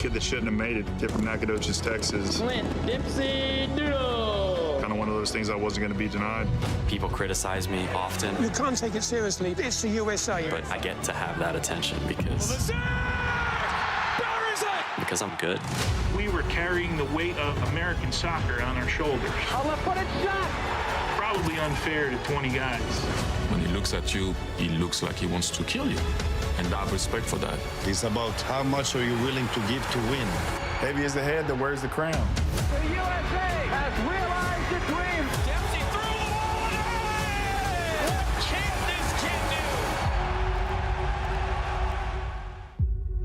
Kid that shouldn't have made it, kid from Nacogdoches, Texas. Clint Dempsey Doodle. Kind of one of those things I wasn't going to be denied. People criticize me often. You can't take it seriously. It's the USA. But I get to have that attention because I'm good. We were carrying the weight of American soccer on our shoulders. I'm gonna put it shot. Probably unfair to 20 guys. When he looks at you, he looks like he wants to kill you. And I have respect for that. It's about how much are you willing to give to win. Heavy is the head that wears the crown. The USA has realized its dream. Dempsey through the wall. What can this kid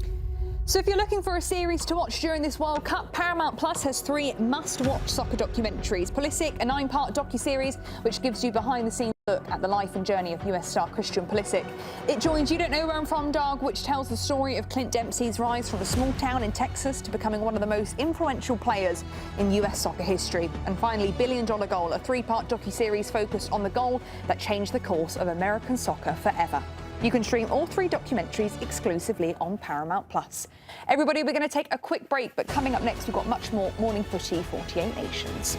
do? So if you're looking for a series to watch during this World Cup, Paramount Plus has 3 must-watch soccer documentaries. Pulisic, a 9-part docuseries which gives you behind-the-scenes look at the life and journey of US star Christian Pulisic. It joins You Don't Know Where I'm From, Dog, which tells the story of Clint Dempsey's rise from a small town in Texas to becoming one of the most influential players in US soccer history. And finally, Billion Dollar Goal, a 3-part docuseries focused on the goal that changed the course of American soccer forever. You can stream all 3 documentaries exclusively on Paramount Plus. Everybody, we're going to take a quick break, but coming up next, we've got much more Morning Footy 48 Nations.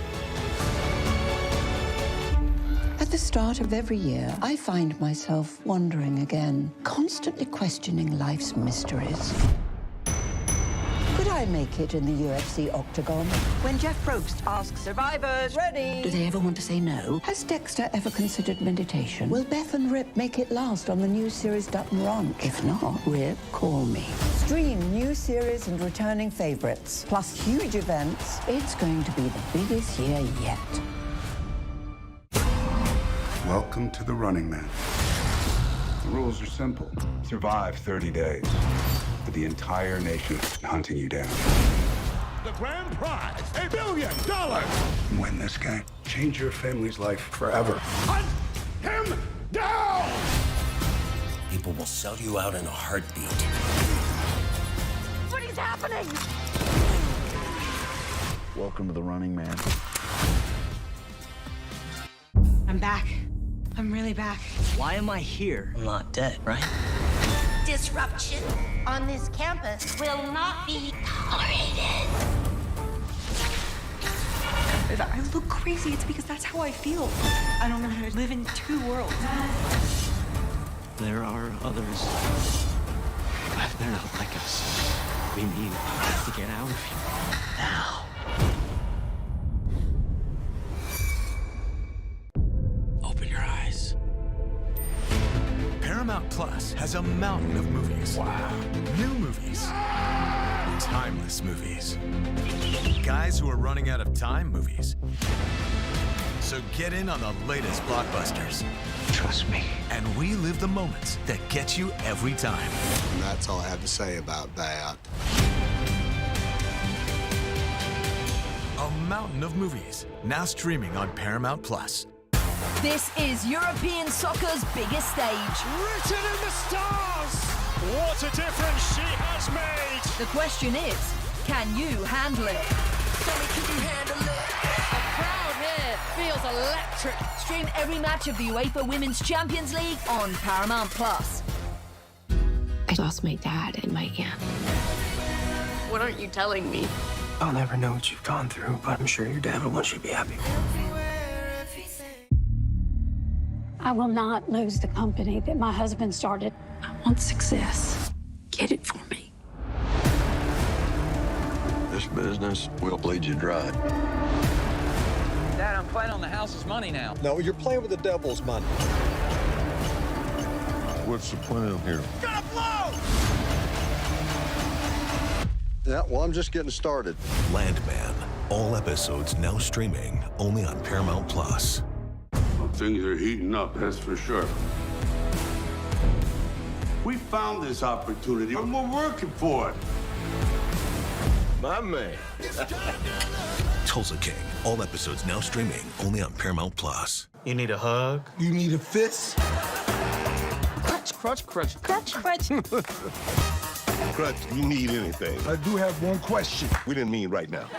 At the start of every year, I find myself wondering again, constantly questioning life's mysteries. Could I make it in the UFC octagon? When Jeff Probst asks survivors, ready? Do they ever want to say no? Has Dexter ever considered meditation? Will Beth and Rip make it last on the new series Dutton Ranch? If not, Rip, call me. Stream new series and returning favorites, plus huge events. It's going to be the biggest year yet. Welcome to the Running Man. The rules are simple. Survive 30 days with the entire nation hunting you down. The grand prize, $1 billion! Win this game. Change your family's life forever. Hunt him down! People will sell you out in a heartbeat. What is happening? Welcome to the Running Man. I'm back. I'm really back. Why am I here? I'm not dead, right? Disruption on this campus will not be tolerated. If I look crazy, it's because that's how I feel. I don't know how to live in 2 worlds. There are others. But they're not like us. We need to get out of here. Now. Open your eyes. Paramount Plus has a mountain of movies. Wow. New movies. Timeless movies. Guys who are running out of time movies. So get in on the latest blockbusters. Trust me. And relive the moments that get you every time. And that's all I have to say about that. A mountain of movies, now streaming on Paramount Plus. This is European soccer's biggest stage. Written in the stars! What a difference she has made! The question is, can you handle it? Tell me, can you handle it? The crowd here feels electric. Stream every match of the UEFA Women's Champions League on Paramount Plus. I lost my dad and my aunt. What aren't you telling me? I'll never know what you've gone through, but I'm sure your dad will want you to be happy. I will not lose the company that my husband started. I want success. Get it for me. This business will bleed you dry. Dad, I'm playing on the house's money now. No, you're playing with the devil's money. What's the plan here? Gonna blow! Yeah, well, I'm just getting started. Landman. All episodes now streaming only on Paramount Plus. Things are heating up, that's for sure. We found this opportunity and we're working for it. My man. Tulsa King. All episodes now streaming only on Paramount Plus. You need a hug? You need a fist? Crutch, crutch, crutch. Crutch, crutch. Crutch, you need anything. I do have one question. We didn't mean right now.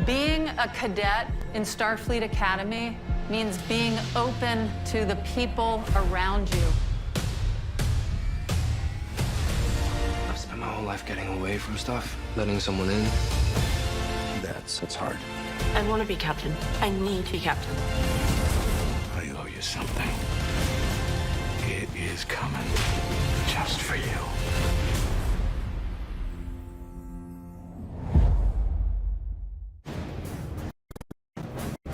Being a cadet in Starfleet Academy means being open to the people around you. life getting away from stuff, letting someone in. That's hard. I want to be captain. I need to be captain. I owe you something. It is coming just for you.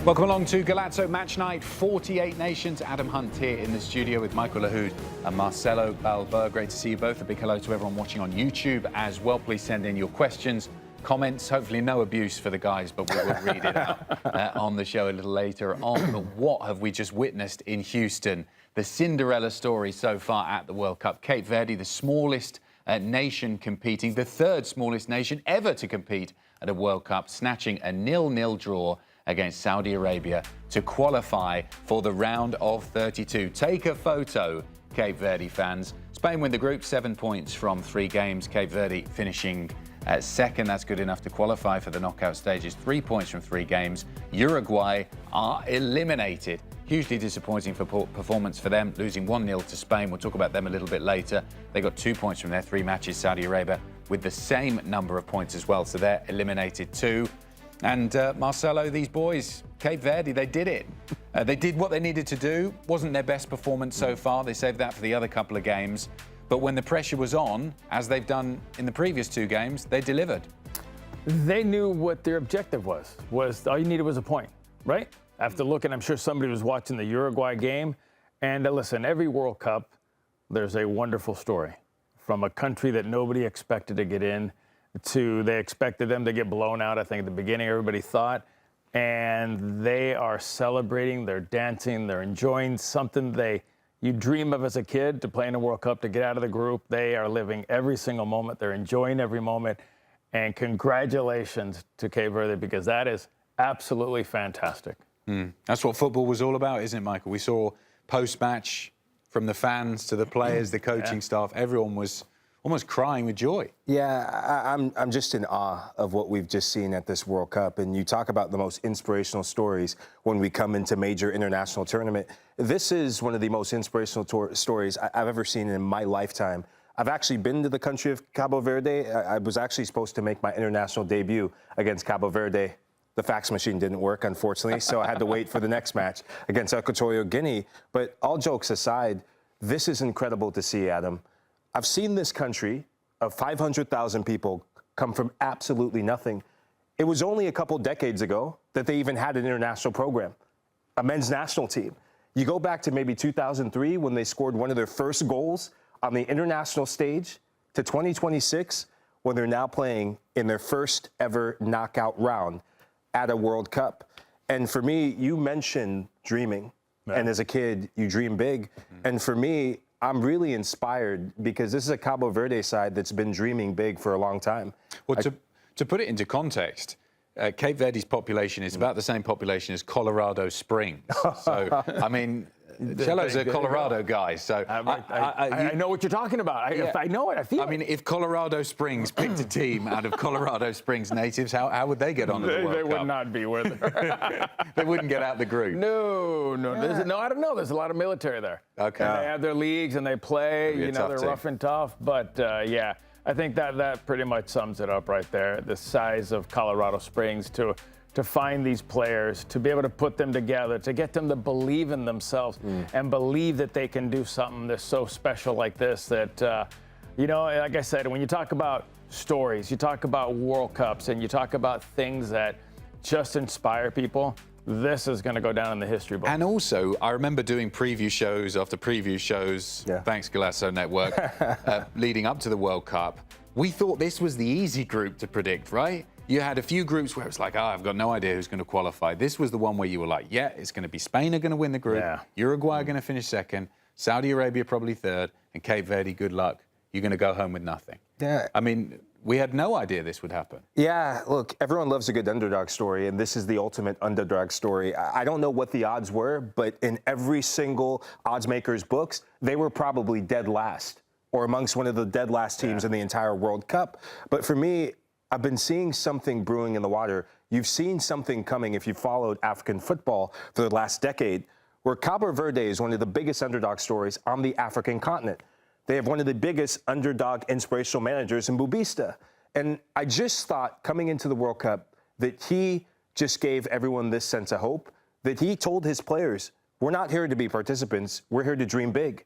Welcome along to Golazo Matchnight, 48 nations. Adam Hunt here in the studio with Michael Lahoud and Marcelo Balboa. Great to see you both. A big hello to everyone watching on YouTube as well. Please send in your questions, comments, hopefully no abuse for the guys, but we will read it out on the show a little later on. But what have we just witnessed in Houston? The Cinderella story so far at the World Cup. Cape Verde, the smallest nation competing, the third smallest nation ever to compete at a World Cup, snatching a 0-0 draw against Saudi Arabia to qualify for the round of 32. Take a photo, Cape Verde fans. Spain win the group, 7 points from 3 games. Cape Verde finishing at second. That's good enough to qualify for the knockout stages. 3 points from 3 games. Uruguay are eliminated. Hugely disappointing performance for them, losing 1-0 to Spain. We'll talk about them a little bit later. They got 2 points from their 3 matches. Saudi Arabia with the same number of points as well, so they're eliminated too. And Marcelo, these boys, Cape Verde, they did it. They did what they needed to do. Wasn't their best performance so far. They saved that for the other couple of games. But when the pressure was on, as they've done in the previous 2 games, they delivered. They knew what their objective was all you needed was a point, right? After looking, I'm sure somebody was watching the Uruguay game. And listen, every World Cup, there's a wonderful story. From a country that nobody expected to get in, to they expected them to get blown out, I think at the beginning everybody thought, and they are celebrating, they're dancing, they're enjoying something you dream of as a kid, to play in a World Cup, to get out of the group. They are living every single moment, they're enjoying every moment, and congratulations to Cape Verde, because that is absolutely fantastic. That's what football was all about, isn't it, Michael? We saw post-match, from the fans to the players, the coaching staff, everyone was almost crying with joy. Yeah, I'm just in awe of what we've just seen at this World Cup. And you talk about the most inspirational stories when we come into major international tournament. This is one of the most inspirational stories I've ever seen in my lifetime. I've actually been to the country of Cabo Verde. I was actually supposed to make my international debut against Cabo Verde. The fax machine didn't work, unfortunately, so I had to wait for the next match against Equatorial Guinea. But all jokes aside, this is incredible to see, Adam. I've seen this country of 500,000 people come from absolutely nothing. It was only a couple decades ago that they even had an international program, a men's national team. You go back to maybe 2003 when they scored one of their first goals on the international stage, to 2026 when they're now playing in their first ever knockout round at a World Cup. And for me, you mentioned dreaming. Yeah. And as a kid, you dream big. And for me, I'm really inspired because this is a Cabo Verde side that's been dreaming big for a long time. Well, to put it into context, Cape Verde's population is about the same population as Colorado Springs. So, I mean, Cello's a Colorado guy, so I know what you're talking about. If I know it, I feel it. I mean, if Colorado Springs picked a team out of Colorado Springs natives, how would they get on to the World Cup? They would not be with it. They wouldn't get out the group. No. No, I don't know. There's a lot of military there. Okay. And they have their leagues and they play. You know, they're rough and tough. But yeah, I think that pretty much sums it up right there. The size of Colorado Springs to find these players, to be able to put them together, to get them to believe in themselves and believe that they can do something that's so special like this that, you know, like I said, when you talk about stories, you talk about World Cups, and you talk about things that just inspire people, this is going to go down in the history book. And also, I remember doing preview shows after preview shows, thanks Golazo Network, leading up to the World Cup. We thought this was the easy group to predict, right? You had a few groups where it's like, I've got no idea who's going to qualify. This was the one where you were like, yeah, it's going to be Spain are going to win the group, Uruguay are going to finish second, Saudi Arabia probably third, and Cape Verde, good luck. You're going to go home with nothing. Yeah. I mean, we had no idea this would happen. Yeah, look, everyone loves a good underdog story, and this is the ultimate underdog story. I don't know what the odds were, but in every single odds maker's books, they were probably dead last, or amongst one of the dead last teams in the entire World Cup. But for me, I've been seeing something brewing in the water. You've seen something coming if you followed African football for the last decade, where Cabo Verde is one of the biggest underdog stories on the African continent. They have one of the biggest underdog inspirational managers in Bubista. And I just thought coming into the World Cup that he just gave everyone this sense of hope, that he told his players, we're not here to be participants, we're here to dream big.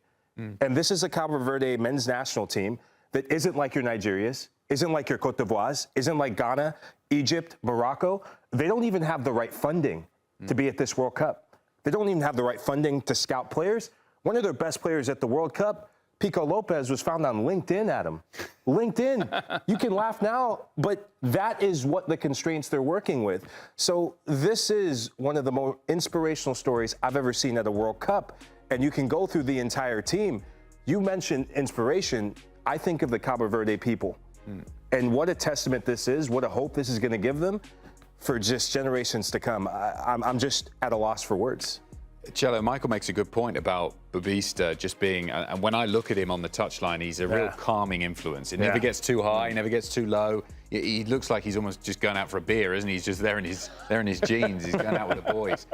And this is a Cabo Verde men's national team that isn't like your Nigerias, isn't like your Cote d'Ivoire's, isn't like Ghana, Egypt, Morocco. They don't even have the right funding to be at this World Cup. They don't even have the right funding to scout players. One of their best players at the World Cup, Pico Lopez, was found on LinkedIn, Adam. LinkedIn. You can laugh now, but that is what the constraints they're working with. So this is one of the more inspirational stories I've ever seen at a World Cup. And you can go through the entire team. You mentioned inspiration. I think of the Cabo Verde people. And what a testament this is, what a hope this is going to give them for just generations to come. I'm just at a loss for words. Cello, Michael makes a good point about Bubista just being, and when I look at him on the touchline, he's a real calming influence. It never gets too high, never gets too low. He looks like he's almost just going out for a beer, isn't he? He's just there in his jeans. He's going out with the boys.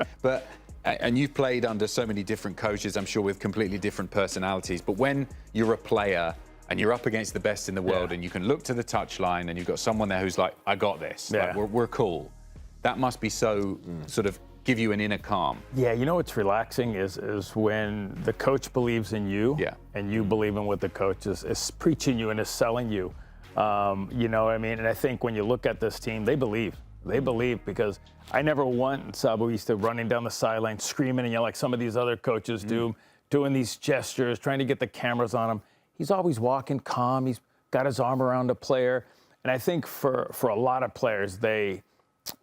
And you've played under so many different coaches, I'm sure, with completely different personalities. But when you're a player and you're up against the best in the world and you can look to the touchline and you've got someone there who's like, I got this. Like, we're cool. That must be so sort of give you an inner calm. Yeah, you know what's relaxing is when the coach believes in you and you believe in what the coach is preaching you and is selling you. You know what I mean? And I think when you look at this team, they believe. They believe, because I never want Sabo used to running down the sideline screaming and yelling like some of these other coaches do, doing these gestures, trying to get the cameras on him. He's always walking calm. He's got his arm around a player. And I think for a lot of players,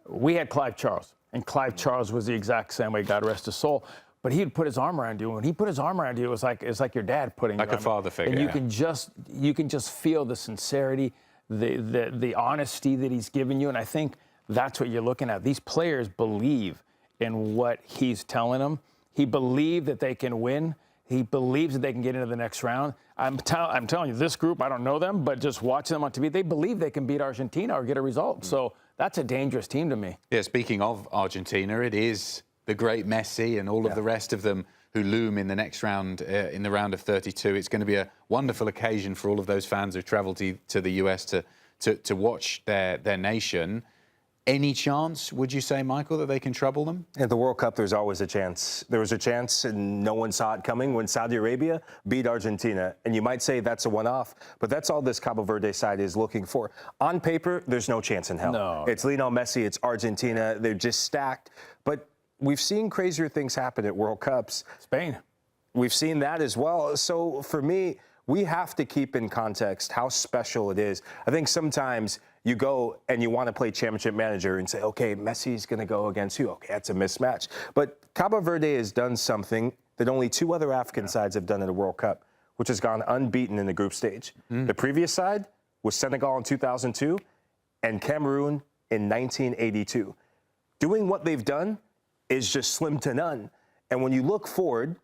we had Clive Charles. And Clive Charles was the exact same way, God rest his soul. But he'd put his arm around you. And when he put his arm around you, it's like your dad putting like a father figure. And you can just feel the sincerity, the honesty that he's giving you. And I think that's what you're looking at. These players believe in what he's telling them. He believes that they can win. He believes that they can get into the next round. I'm telling you, this group, I don't know them, but just watching them on TV, they believe they can beat Argentina or get a result. So that's a dangerous team to me. Yeah, speaking of Argentina, it is the great Messi and all of the rest of them who loom in the next round, in the round of 32. It's going to be a wonderful occasion for all of those fans who travel to the US to watch their nation. Any chance, would you say, Michael, that they can trouble them? At the World Cup, there's always a chance. There was a chance, and no one saw it coming when Saudi Arabia beat Argentina. And you might say that's a one-off, but that's all this Cabo Verde side is looking for. On paper, there's no chance in hell. No. It's Lionel Messi, it's Argentina. They're just stacked. But we've seen crazier things happen at World Cups. Spain. We've seen that as well. So for me, we have to keep in context how special it is. I think sometimes you go and you want to play championship manager and say, okay, Messi's going to go against you. Okay, that's a mismatch. But Cabo Verde has done something that only two other African sides have done in the World Cup, which has gone unbeaten in the group stage. The previous side was Senegal in 2002 and Cameroon in 1982. Doing what they've done is just slim to none. And when you look forward,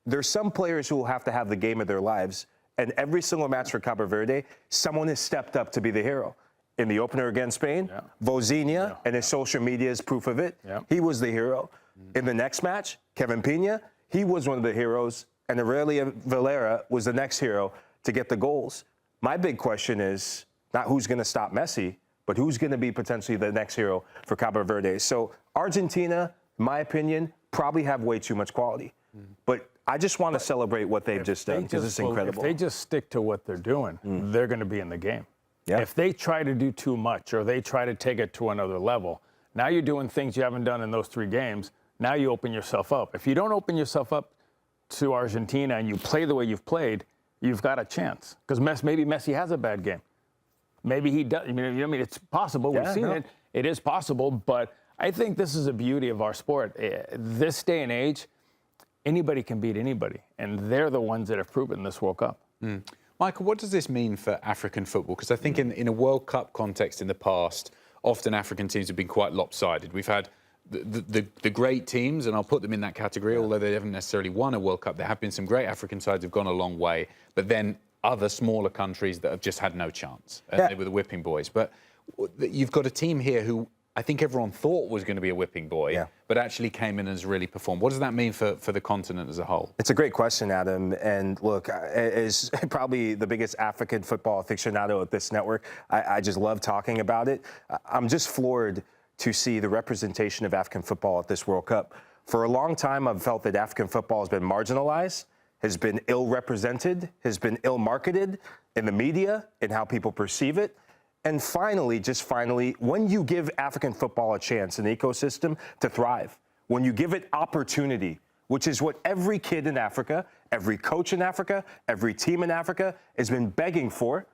there's some players who will have to have the game of their lives. And every single match for Cabo Verde, someone has stepped up to be the hero. In the opener against Spain, Vozinha, and his social media is proof of it. He was the hero. In the next match, Kevin Pena, he was one of the heroes, and Aurelia Valera was the next hero to get the goals. My big question is not who's going to stop Messi, but who's going to be potentially the next hero for Cabo Verde. So Argentina, in my opinion, probably have way too much quality. But I just want to celebrate what they've just done, because it's incredible. If they just stick to what they're doing, they're going to be in the game. If they try to do too much or they try to take it to another level, now you're doing things you haven't done in those 3 games. Now you open yourself up. If you don't open yourself up to Argentina and you play the way you've played, you've got a chance. Because maybe Messi has a bad game. Maybe he does. I mean, it's possible. We've seen it. It is possible. But I think this is the beauty of our sport. This day and age, anybody can beat anybody. And they're the ones that have proven this World Cup. Michael, what does this mean for African football? Because I think in a World Cup context in the past, often African teams have been quite lopsided. We've had the great teams, and I'll put them in that category, although they haven't necessarily won a World Cup. There have been some great African sides who've gone a long way, but then other smaller countries that have just had no chance. They were the whipping boys. But you've got a team here who I think everyone thought was going to be a whipping boy, but actually came in and has really performed. What does that mean for the continent as a whole? It's a great question, Adam. And look, as probably the biggest African football aficionado at this network, I just love talking about it. I'm just floored to see the representation of African football at this World Cup. For a long time, I've felt that African football has been marginalized, has been ill-represented, has been ill-marketed in the media and how people perceive it. And finally, just finally, when you give African football a chance, an ecosystem to thrive, when you give it opportunity, which is what every kid in Africa, every coach in Africa, every team in Africa has been begging for,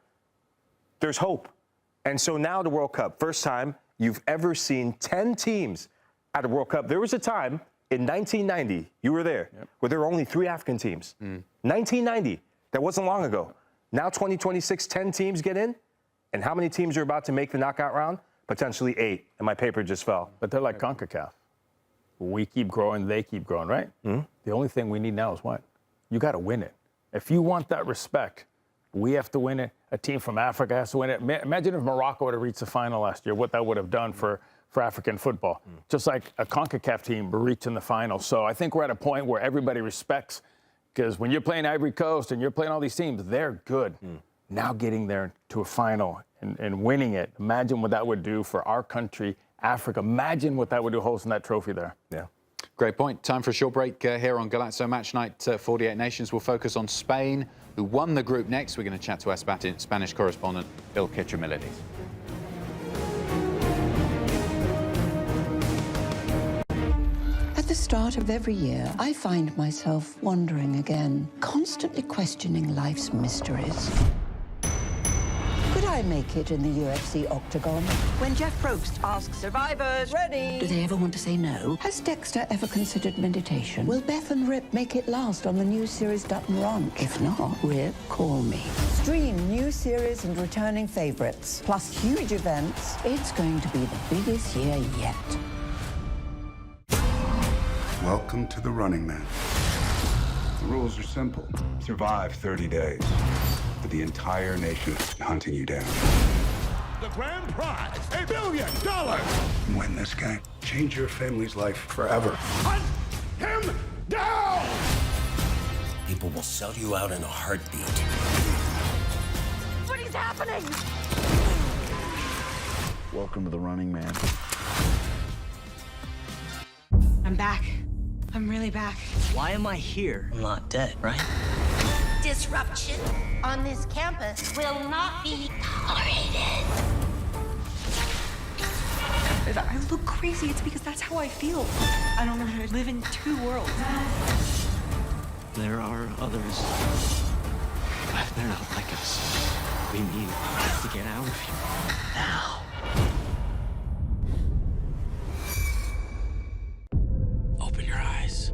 there's hope. And so now the World Cup, first time you've ever seen 10 teams at a World Cup. There was a time in 1990, you were there, where there were only 3 African teams. 1990, that wasn't long ago. Now 2026, 10 teams get in. And how many teams are about to make the knockout round? Potentially 8. And my paper just fell. But they're like CONCACAF. We keep growing, they keep growing, right? The only thing we need now is what? You got to win it. If you want that respect, we have to win it. A team from Africa has to win it. Imagine if Morocco would have reached the final last year, what that would have done for African football. Just like a CONCACAF team reaching the final. So I think we're at a point where everybody respects, because when you're playing Ivory Coast and you're playing all these teams, they're good. Now getting there to a final and winning it, imagine what that would do for our country, Africa. Imagine what that would do hosting that trophy there. Yeah. Great point. Time for a short break here on Golazo Match Night 48 Nations. We'll focus on Spain, who won the group next. We're going to chat to our Spanish correspondent, Bill Kitramilides. At the start of every year, I find myself wondering again, constantly questioning life's mysteries. Could I make it in the UFC octagon? When Jeff Probst asks survivors, ready? Do they ever want to say no? Has Dexter ever considered meditation? Will Beth and Rip make it last on the new series Dutton Ranch? If not, Rip, call me. Stream new series and returning favorites, plus huge events. It's going to be the biggest year yet. Welcome to the Running Man. The rules are simple. Survive 30 days. But the entire nation is hunting you down. The grand prize, $1 billion. Win this game. Change your family's life forever. Hunt him down! People will sell you out in a heartbeat. What is happening? Welcome to the Running Man. I'm back. I'm really back. Why am I here? I'm not dead, right? Disruption on this campus will not be tolerated. If I look crazy, it's because that's how I feel. I don't know how to live in 2 worlds. There are others, but they're not like us. We need to get out of here now. Open your eyes.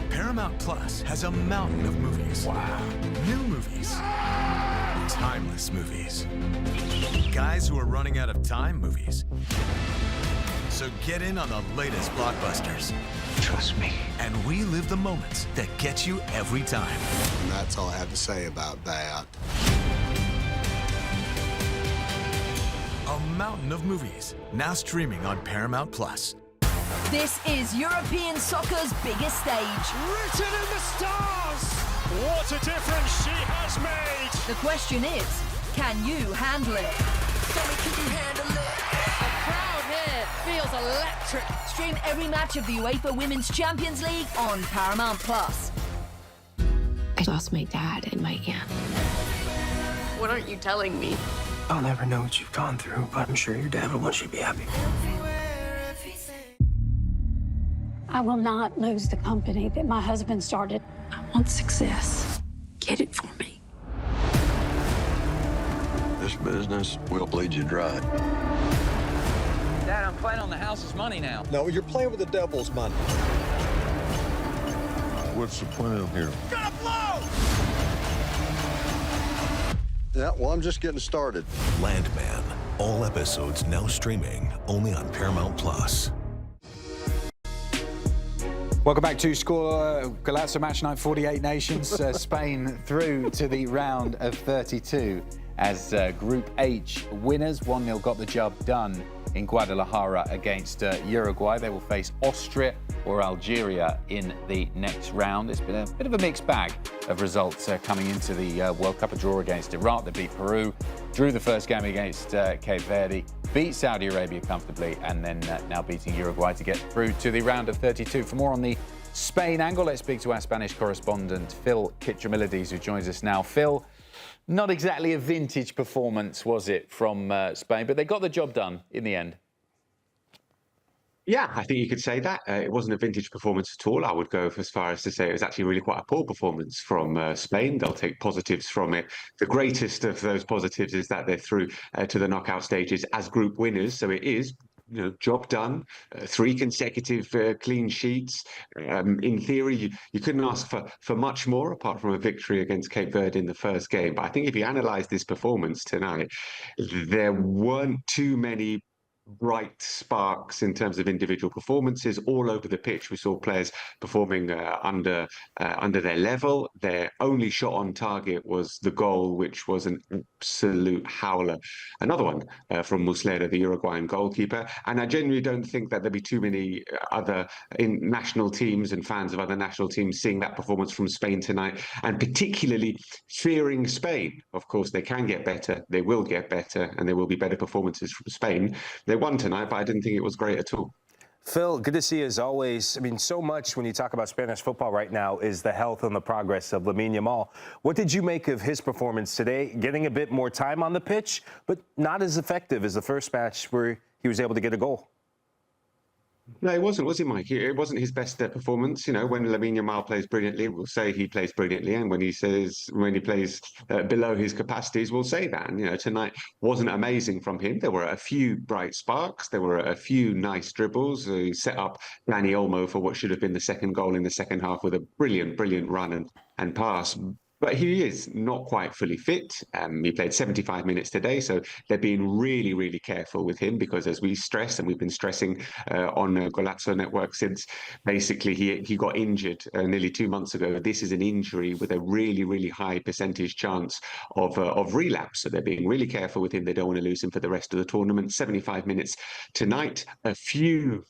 Paramount Plus has a mountain of movies. Wow. New movies. Timeless movies. Guys who are running out of time movies. So get in on the latest blockbusters. Trust me. And relive the moments that get you every time. And that's all I have to say about that. A mountain of movies, now streaming on Paramount Plus. This is European soccer's biggest stage. Written in the stars! What a difference she has made! The question is, can you handle it? Can you handle it? The crowd here feels electric. Stream every match of the UEFA Women's Champions League on Paramount Plus. I lost my dad and my aunt. What aren't you telling me? I'll never know what you've gone through, but I'm sure your dad will want you to be happy. I will not lose the company that my husband started. I want success. Get it for me. This business will bleed you dry. Dad, I'm playing on the house's money now. No, you're playing with the devil's money. What's the plan here? Gotta blow! Yeah, well, I'm just getting started. Landman. All episodes now streaming only on Paramount Plus. Welcome back to Golazo Match Night 48 Nations. Spain through to the round of 32 as Group H winners. 1-0 got the job done in Guadalajara against Uruguay. They will face Austria or Algeria in the next round. It's been a bit of a mixed bag of results coming into the World Cup. A draw against Iraq, they beat Peru, drew the first game against Cape Verde, beat Saudi Arabia comfortably, and then now beating Uruguay to get through to the round of 32. For more on the Spain angle, let's speak to our Spanish correspondent, Phil Kitramilides, who joins us now. Phil, not exactly a vintage performance, was it, from Spain, but they got the job done in the end. Yeah, I think you could say that. It wasn't a vintage performance at all. I would go as far as to say it was actually really quite a poor performance from Spain. They'll take positives from it. The greatest of those positives is that they're through to the knockout stages as group winners. So it is, you know, job done. 3 consecutive clean sheets. In theory, you couldn't ask for much more apart from a victory against Cape Verde in the first game. But I think if you analyse this performance tonight, there weren't too many bright sparks in terms of individual performances all over the pitch. We saw players performing under their level. Their only shot on target was the goal, which was an absolute howler. Another one from Muslera, the Uruguayan goalkeeper. And I genuinely don't think that there'll be too many other national teams and fans of other national teams seeing that performance from Spain tonight, and particularly fearing Spain. Of course, they can get better, they will get better, and there will be better performances from Spain. They won tonight, but I didn't think it was great at all. Phil, good to see you as always. I mean, so much when you talk about Spanish football right now is the health and the progress of Lamine Yamal. What did you make of his performance today? Getting a bit more time on the pitch, but not as effective as the first match where he was able to get a goal. No, it wasn't, was it, Mike? It wasn't his best performance. You know, when Lamine Yamal plays brilliantly, we'll say he plays brilliantly, and when he plays below his capacities, we'll say that. And you know, tonight wasn't amazing from him. There were a few bright sparks. There were a few nice dribbles. He set up Dani Olmo for what should have been the second goal in the second half with a brilliant run and pass. But he is not quite fully fit. He played 75 minutes today, so they're being really careful with him because, as we stress, and we've been stressing on Golazo Network since basically he got injured nearly 2 months ago. This is an injury with a really high percentage chance of relapse. So they're being really careful with him. They don't want to lose him for the rest of the tournament. 75 minutes tonight. A few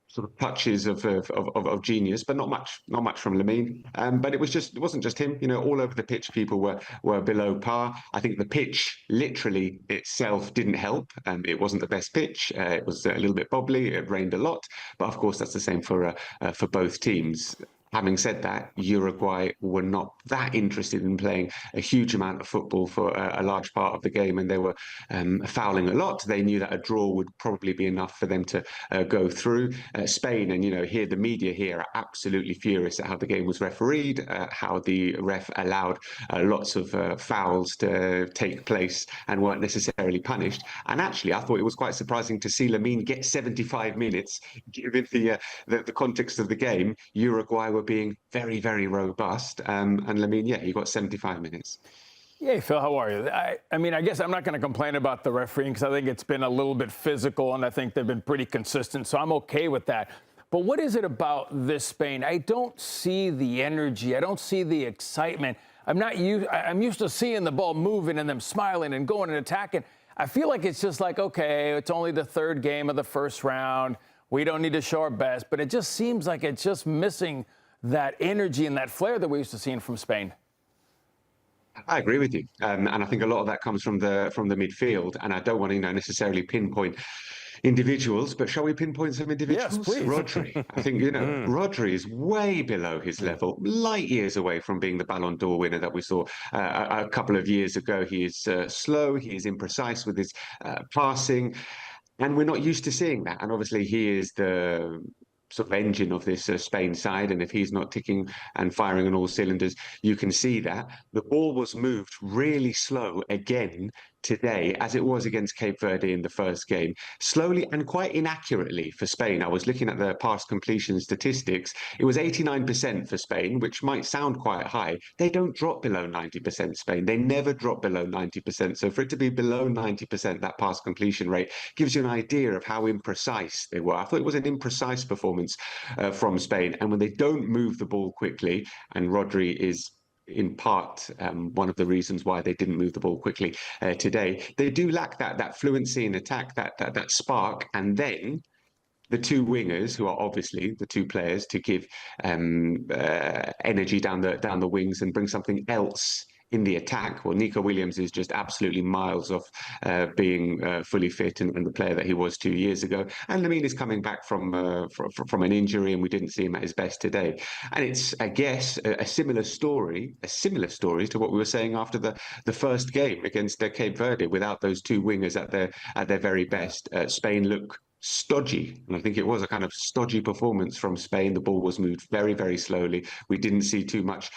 sort of touches of genius, but not much from Lamine. But it wasn't just him. You know, all over the pitch, people were below par. I think the pitch, literally itself, didn't help. It wasn't the best pitch. It was a little bit bobbly. It rained a lot. But of course, that's the same for both teams. Having said that, Uruguay were not that interested in playing a huge amount of football for a large part of the game, and they were fouling a lot. They knew that a draw would probably be enough for them to go through. Spain, and you know, here the media here are absolutely furious at how the game was refereed, how the ref allowed lots of fouls to take place and weren't necessarily punished. And actually, I thought it was quite surprising to see Lamine get 75 minutes, given the context of the game. Uruguay were being very robust, and Lamine, yeah, he got 75 minutes. Hey, Phil, how are you? I mean, I guess I'm not going to complain about the refereeing because I think it's been a little bit physical, and I think they've been pretty consistent, so I'm okay with that. But what is it about this Spain? I don't see the energy. I don't see the excitement. I'm used to seeing the ball moving and them smiling and going and attacking. I feel like it's just like, okay, it's only the third game of the first round. We don't need to show our best. But it just seems like it's just missing that energy and that flair that we used to see from Spain. I agree with you, and I think a lot of that comes from the midfield. And I don't want to necessarily pinpoint individuals, but shall we pinpoint some individuals? Yes, please. Rodri. I think Rodri is way below his level, light years away from being the Ballon d'Or winner that we saw a couple of years ago. He is slow. He is imprecise with his passing, and we're not used to seeing that. And obviously, he is the sort of engine of this Spain side, and if he's not ticking and firing on all cylinders, you can see that. The ball was moved really slow again today, as it was against Cape Verde in the first game, slowly and quite inaccurately for Spain. I was looking at the pass completion statistics. It was 89% for Spain, which might sound quite high. They don't drop below 90%, Spain. They never drop below 90%. So for it to be below 90%, that pass completion rate gives you an idea of how imprecise they were. I thought it was an imprecise performance from Spain. And when they don't move the ball quickly, and Rodri is in part one of the reasons why they didn't move the ball quickly today. They do lack that fluency in attack, that spark, and then the two wingers, who are obviously the two players to give energy down the wings and bring something else in the attack. Well, Nico Williams is just absolutely miles off being fully fit and the player that he was 2 years ago. And Lamine is coming back from an injury, and we didn't see him at his best today. And it's, I guess, a similar story to what we were saying after the first game against Cape Verde. Without those two wingers at their very best, Spain look stodgy, and I think it was a kind of stodgy performance from Spain. The ball was moved very, very slowly. We didn't see too much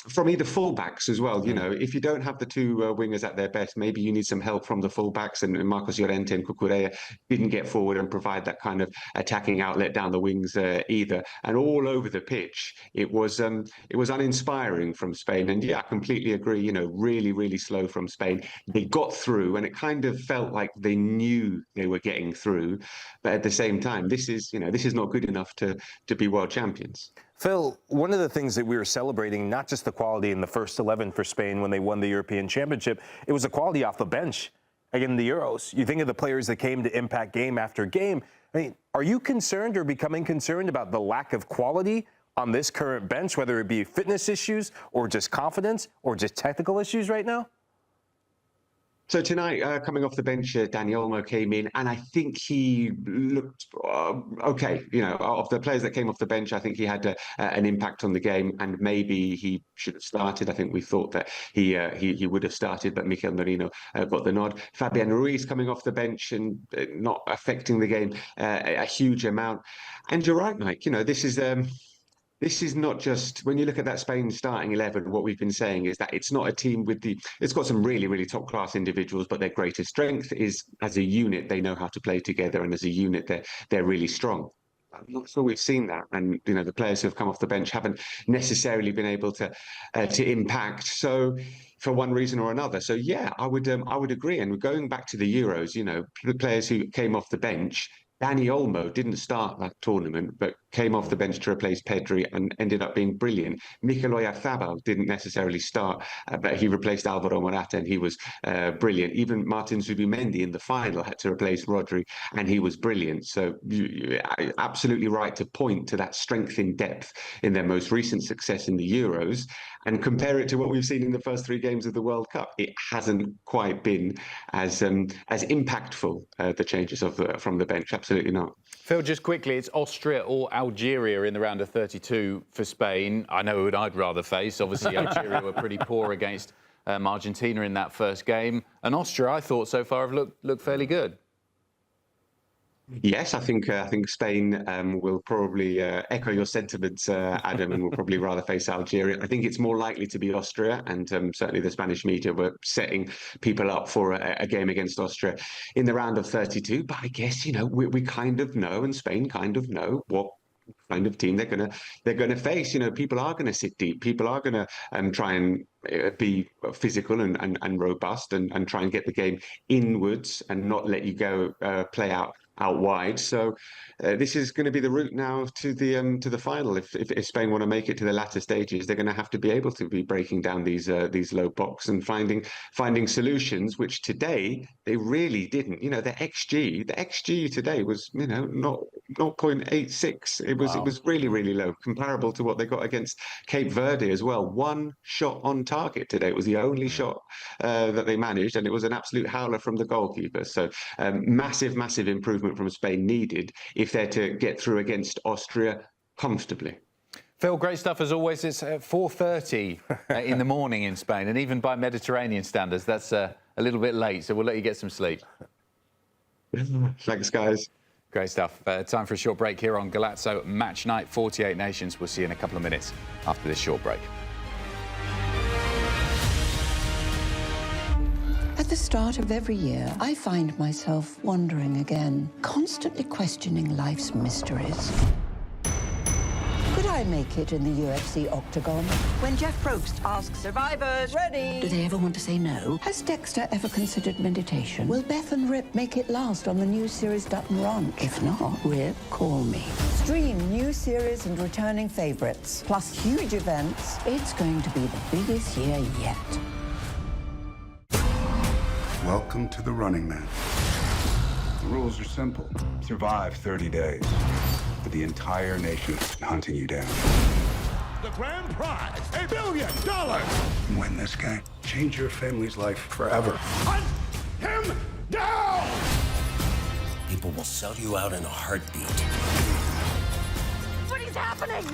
from either fullbacks as well. You know, if you don't have the two wingers at their best, maybe you need some help from the fullbacks, and Marcos Llorente and Cucurella didn't get forward and provide that kind of attacking outlet down the wings either. And all over the pitch, it was uninspiring from Spain. And yeah, I completely agree. You know, really, really slow from Spain. They got through, and it kind of felt like they knew they were getting through. But at the same time, this is not good enough to be world champions. Phil, one of the things that we were celebrating, not just the quality in the first 11 for Spain when they won the European Championship, it was the quality off the bench in the Euros. You think of the players that came to impact game after game. I mean, are you concerned or becoming concerned about the lack of quality on this current bench, whether it be fitness issues or just confidence or just technical issues right now? So tonight, coming off the bench, Dani Olmo came in, and I think he looked okay. You know, of the players that came off the bench, I think he had an impact on the game, and maybe he should have started. I think we thought that he would have started, but Mikel Merino got the nod. Fabian Ruiz coming off the bench and not affecting the game a huge amount. And you're right, Mike. You know, this is not just, when you look at that Spain starting 11, what we've been saying is that it's not a team it's got some really, really top class individuals, but their greatest strength is as a unit, they know how to play together. And as a unit, they're really strong. I'm not sure we've seen that. And, you know, the players who have come off the bench haven't necessarily been able to impact. So for one reason or another. So yeah, I would agree. And going back to the Euros, you know, the players who came off the bench, Dani Olmo didn't start that tournament, but came off the bench to replace Pedri and ended up being brilliant. Mikel Oyarzabal didn't necessarily start, but he replaced Alvaro Morata and he was brilliant. Even Martin Zubimendi in the final had to replace Rodri and he was brilliant. So you're absolutely right to point to that strength in depth in their most recent success in the Euros and compare it to what we've seen in the first 3 games of the World Cup. It hasn't quite been as impactful, the changes from the bench. Absolutely not. Phil, just quickly, it's Austria or Algeria in the round of 32 for Spain. I know who I'd rather face. Obviously, Algeria were pretty poor against Argentina in that first game. And Austria, I thought, so far have looked fairly good. Yes, I think Spain will probably echo your sentiments, Adam, and will probably rather face Algeria. I think it's more likely to be Austria, and certainly the Spanish media were setting people up for a game against Austria in the round of 32. But I guess, you know, we kind of know, and Spain kind of know what kind of team they're gonna face. You know, people are gonna sit deep. People are gonna try and be physical and robust and try and get the game inwards and not let you go play out wide. So this is going to be the route now to the final. If Spain want to make it to the latter stages, they're going to have to be able to be breaking down these low blocks and finding solutions, which today they really didn't. You know, the XG today was, you know, not 0.86. It was really, really low, comparable to what they got against Cape Verde as well. One shot on target today. It was the only shot that they managed, and it was an absolute howler from the goalkeeper. So massive improvement from Spain needed if they're to get through against Austria comfortably. Phil, great stuff as always. It's 4:30 in the morning in Spain, and even by Mediterranean standards, that's a little bit late, so we'll let you get some sleep. Thanks, guys. Great stuff. Time for a short break here on Golazo Match Night, 48 nations. We'll see you in a couple of minutes after this short break. At the start of every year, I find myself wondering again, constantly questioning life's mysteries. Could I make it in the UFC octagon? When Jeff Probst asks survivors, ready? Do they ever want to say no? Has Dexter ever considered meditation? Will Beth and Rip make it last on the new series Dutton Ranch? If not, Rip, call me. Stream new series and returning favorites, plus huge events. It's going to be the biggest year yet. Welcome to the Running Man. The rules are simple. Survive 30 days. But the entire nation is hunting you down. The grand prize, $1 billion! Win this game. Change your family's life forever. Hunt him down! People will sell you out in a heartbeat. What is happening?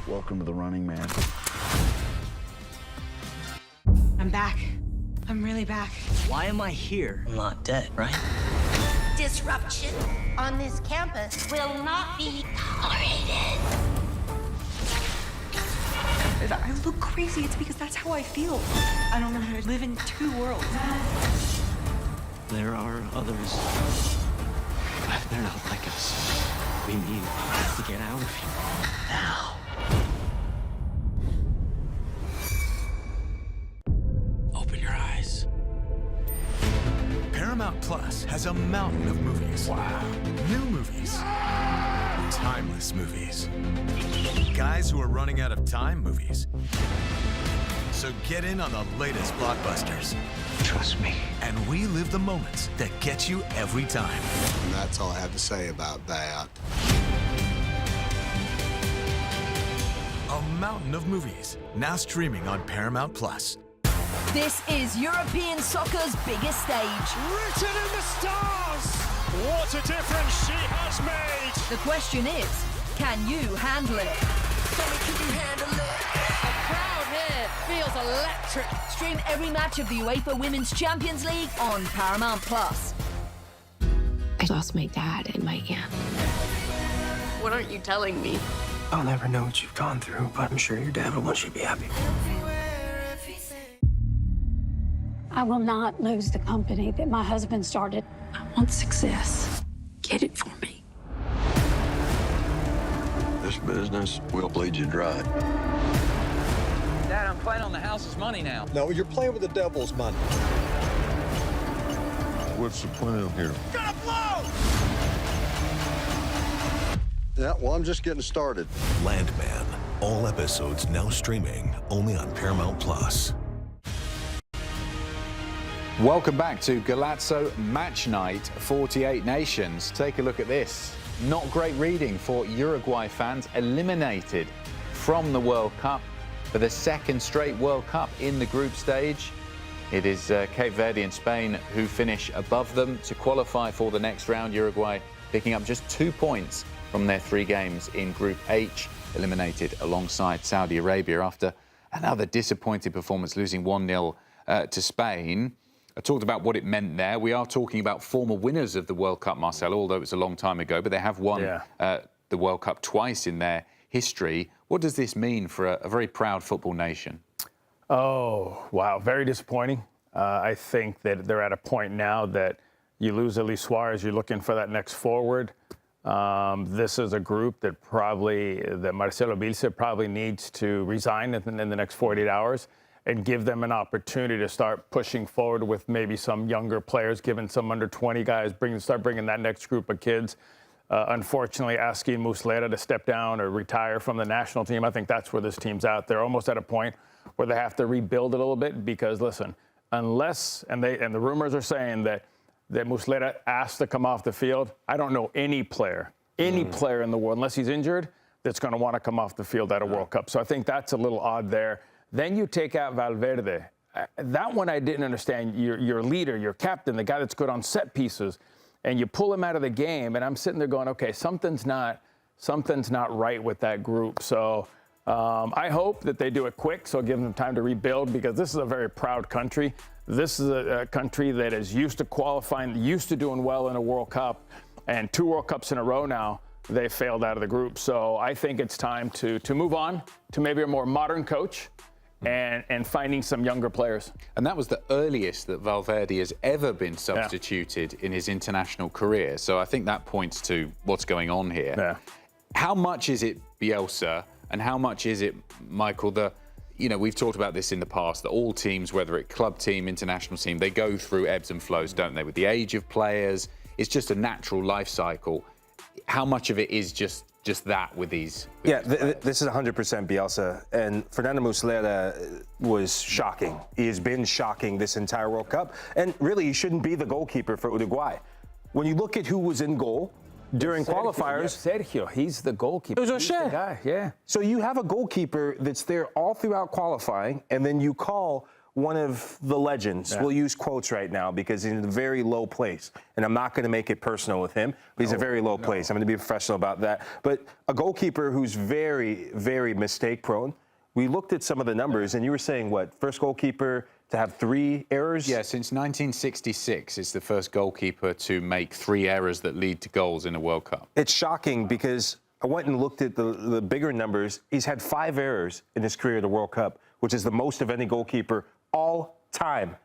Welcome to the Running Man. I'm back. I'm really back. Why am I here? I'm not dead, right? Disruption on this campus will not be tolerated. If I look crazy, it's because that's how I feel. I don't know how to live in two worlds. There are others. But they're not like us. We need to get out of here now. Open your eyes. Paramount Plus has a mountain of movies. Wow. New movies. Timeless movies. Guys who are running out of time movies. So get in on the latest blockbusters. Trust me. And relive the moments that get you every time. And that's all I have to say about that. A mountain of movies, now streaming on Paramount Plus. This is European soccer's biggest stage. Written in the stars! What a difference she has made! The question is, can you handle it? Tell me, can you handle it? The crowd here feels electric. Stream every match of the UEFA Women's Champions League on Paramount Plus. I lost my dad and my aunt. What aren't you telling me? I'll never know what you've gone through, but I'm sure your dad will want you to be happy. I will not lose the company that my husband started. I want success. Get it for me. This business will bleed you dry. Dad, I'm playing on the house's money now. No, you're playing with the devil's money. What's the plan here? Gonna blow! Yeah, well, I'm just getting started. Landman. All episodes now streaming only on Paramount Plus. Welcome back to Golazo Matchnight, 48 nations. Take a look at this. Not great reading for Uruguay fans, eliminated from the World Cup for the second straight World Cup in the group stage. It is Cape Verde and Spain who finish above them to qualify for the next round. Uruguay picking up just 2 points from their 3 games in Group H, eliminated alongside Saudi Arabia after another disappointing performance, losing 1-0 to Spain. I talked about what it meant there. We are talking about former winners of the World Cup, Marcelo, although it was a long time ago, but they have won the World Cup twice in their history. What does this mean for a very proud football nation? Oh, wow. Very disappointing. I think that they're at a point now that you lose Luis Suarez, you're looking for that next forward. This is a group that Marcelo Bielsa probably needs to resign in the next 48 hours. And give them an opportunity to start pushing forward with maybe some younger players, giving some under-20 guys, start bringing that next group of kids. Unfortunately, asking Muslera to step down or retire from the national team, I think that's where this team's at. They're almost at a point where they have to rebuild it a little bit because, listen, unless, and the rumors are saying that Muslera asked to come off the field, I don't know any player in the world, unless he's injured, that's going to want to come off the field at a World Cup. So I think that's a little odd there. Then you take out Valverde. That one I didn't understand. Your leader, your captain, the guy that's good on set pieces, and you pull him out of the game. And I'm sitting there going, okay, something's not right with that group. So I hope that they do it quick, so give them time to rebuild, because this is a very proud country. This is a country that is used to qualifying, used to doing well in a World Cup, and 2 World Cups in a row now. They failed out of the group. So I think it's time to move on to maybe a more modern coach. And finding some younger players. And that was the earliest that Valverde has ever been substituted in his international career. So I think that points to what's going on here. How much is it Bielsa and how much is it, Michael, we've talked about this in the past, that all teams, whether it's club team, international team, they go through ebbs and flows, don't they? With the age of players, it's just a natural life cycle. How much of it is just that with these? This is 100% Bielsa. And Fernando Muslera was shocking. He has been shocking this entire World Cup. And really, he shouldn't be the goalkeeper for Uruguay. When you look at who was in goal during qualifiers. Sergio, he's the goalkeeper. It was He's the guy, yeah. So you have a goalkeeper that's there all throughout qualifying, and then you call one of the legends. We'll use quotes right now because he's in a very low place. And I'm not going to make it personal with him, but he's a very low place. I'm going to be professional about that. But a goalkeeper who's very, very mistake prone. We looked at some of the numbers, and you were saying, what, first goalkeeper to have 3 errors? Yeah, since 1966, it's the first goalkeeper to make 3 errors that lead to goals in a World Cup. It's shocking because I went and looked at the bigger numbers. He's had 5 errors in his career at the World Cup, which is the most of any goalkeeper all time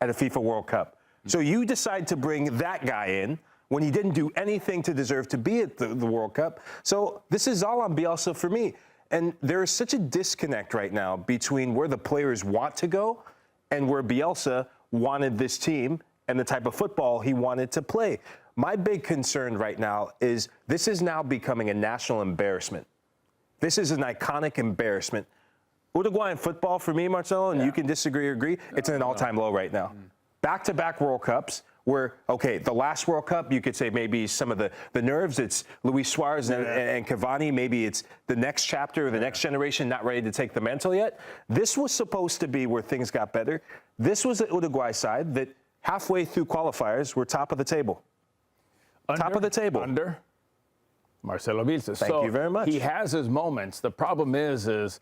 at a FIFA World Cup. So you decide to bring that guy in when he didn't do anything to deserve to be at the World Cup. So this is all on Bielsa for me. And there is such a disconnect right now between where the players want to go and where Bielsa wanted this team and the type of football he wanted to play. My big concern right now is this is now becoming a national embarrassment. This is an iconic embarrassment. Uruguayan football, for me, Marcelo, and you can disagree or agree, it's at an all-time low right now. Back-to-back World Cups where, okay, the last World Cup, you could say maybe some of the nerves, it's Luis Suarez and Cavani, maybe it's the next chapter or the next generation not ready to take the mantle yet. This was supposed to be where things got better. This was the Uruguay side that halfway through qualifiers were top of the table. Top of the table. Under Marcelo Bielsa. Thank you very much. He has his moments. The problem is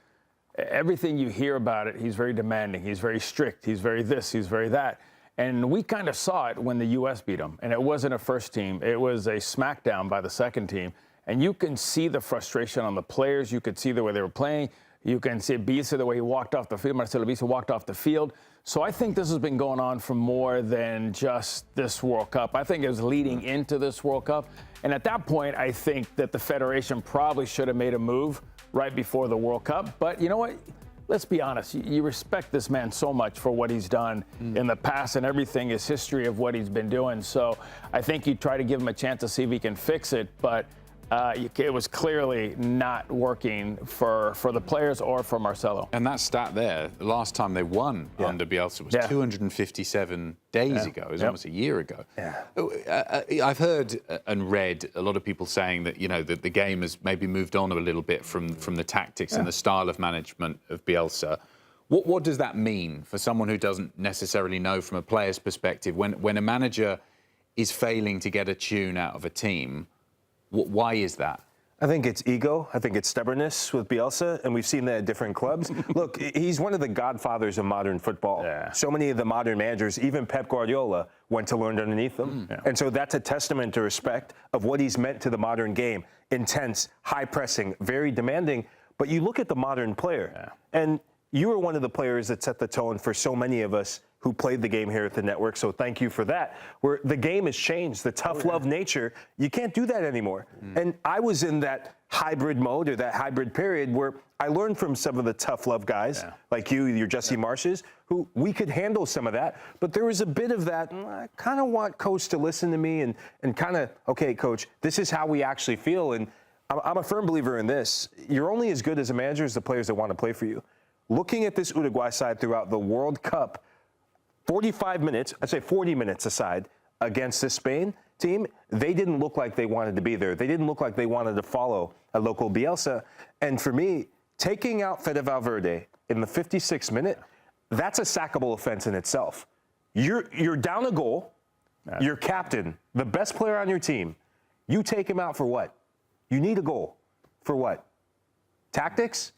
everything you hear about it, he's very demanding, he's very strict, he's very this, he's very that. And we kind of saw it when the U.S. beat him. And it wasn't a first team. It was a smackdown by the second team. And you can see the frustration on the players. You could see the way they were playing. You can see Bielsa, the way he walked off the field. Marcelo Bielsa walked off the field. So I think this has been going on for more than just this World Cup. I think it was leading into this World Cup. And at that point, I think that the Federation probably should have made a move right before the World Cup. But you know what? Let's be honest. You respect this man so much for what he's done in the past and everything, his history of what he's been doing. So I think you try to give him a chance to see if he can fix it. But it was clearly not working for the players or for Marcelo. And that stat there, the last time they won under Bielsa was 257 days ago. It was almost a year ago. I've heard and read a lot of people saying that, that the game has maybe moved on a little bit from the tactics and the style of management of Bielsa. What does that mean for someone who doesn't necessarily know from a player's perspective when a manager is failing to get a tune out of a team? Why is that? I think it's ego. I think it's stubbornness with Bielsa, and we've seen that at different clubs. Look, he's one of the godfathers of modern football. So many of the modern managers, even Pep Guardiola, went to learn underneath him. And so that's a testament to respect of what he's meant to the modern game. Intense, high pressing, very demanding. But you look at the modern player, and you were one of the players that set the tone for so many of us who played the game here at the network, so thank you for that. Where the game has changed, the tough love nature, you can't do that anymore. And I was in that hybrid mode or that hybrid period where I learned from some of the tough love guys, like you, your Jesse Marshes, who we could handle some of that. But there was a bit of that, I kind of want coach to listen to me and kind of, okay, coach, this is how we actually feel. And I'm a firm believer in this. You're only as good as a manager as the players that want to play for you. Looking at this Uruguay side throughout the World Cup, 45 minutes, I'd say 40 minutes aside, against this Spain team, they didn't look like they wanted to be there. They didn't look like they wanted to follow a local Bielsa. And for me, taking out Fede Valverde in the 56th minute, that's a sackable offense in itself. You're down a goal, your captain, the best player on your team, you take him out for what? You need a goal. For what? Tactics?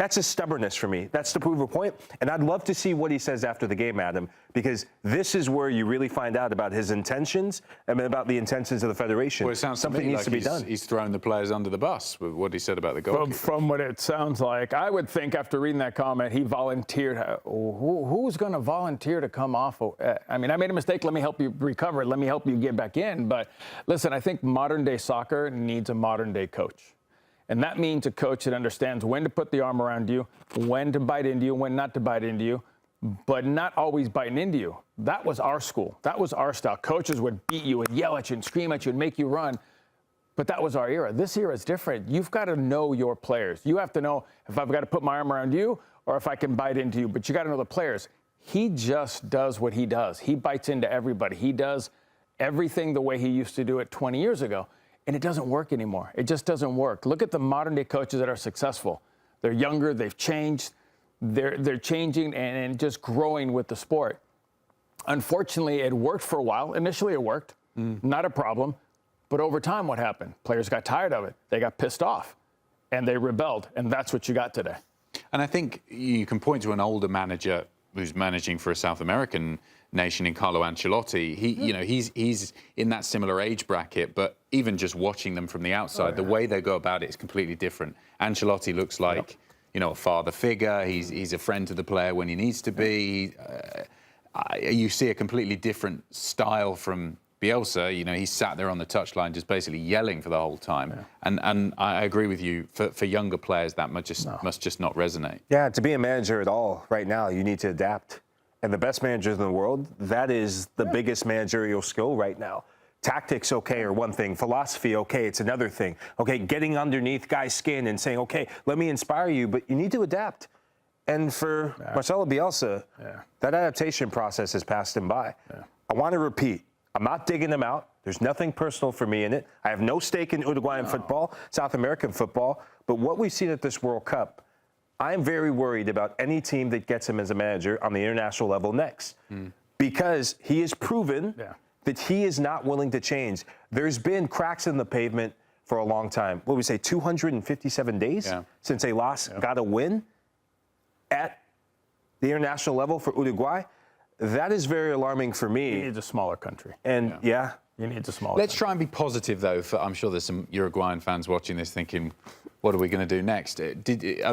That's a stubbornness for me. That's to prove a point. And I'd love to see what he says after the game, Adam, because this is where you really find out about his intentions and about the intentions of the Federation. Well, it sounds something needs to be done. He's thrown the players under the bus with what he said about the goalkeeper. From what it sounds like, I would think after reading that comment, he volunteered. Who's going to volunteer to come off? I mean, I made a mistake. Let me help you recover. Let me help you get back in. But listen, I think modern-day soccer needs a modern-day coach. And that means a coach that understands when to put the arm around you, when to bite into you, when not to bite into you, but not always biting into you. That was our school. That was our style. Coaches would beat you and yell at you and scream at you and make you run. But that was our era. This era is different. You've got to know your players. You have to know if I've got to put my arm around you or if I can bite into you. But you got to know the players. He just does what he does. He bites into everybody. He does everything the way he used to do it 20 years ago. And it doesn't work anymore. It just doesn't work. Look at the modern-day coaches that are successful. They're younger. They've changed. They're changing and just growing with the sport. Unfortunately, it worked for a while. Initially, it worked. Not a problem. But over time, what happened? Players got tired of it. They got pissed off. And they rebelled. And that's what you got today. And I think you can point to an older manager who's managing for a South American nation in Carlo Ancelotti. He's in that similar age bracket, but even just watching them from the outside, the way they go about it is completely different. Ancelotti looks like, a father figure. He's a friend to the player when he needs to be. You see a completely different style from Bielsa. He sat there on the touchline just basically yelling for the whole time. And I agree with you, for younger players, that must just not resonate. Yeah, to be a manager at all right now, you need to adapt. And the best managers in the world, that is the biggest managerial skill right now. Tactics, okay, are one thing. Philosophy, okay, it's another thing. Okay, getting underneath guys' skin and saying, okay, let me inspire you, but you need to adapt. And for Marcelo Bielsa, that adaptation process has passed him by. I want to repeat, I'm not digging him out. There's nothing personal for me in it. I have no stake in Uruguayan football, South American football. But what we've seen at this World Cup, I'm very worried about any team that gets him as a manager on the international level next. Because he has proven that he is not willing to change. There's been cracks in the pavement for a long time. What would we say, 257 days since they got a win at the international level for Uruguay? That is very alarming for me. He needs a smaller country. And he needs a smaller Let's country. try and be positive, though. I'm sure there's some Uruguayan fans watching this thinking, what are we going to do next? Are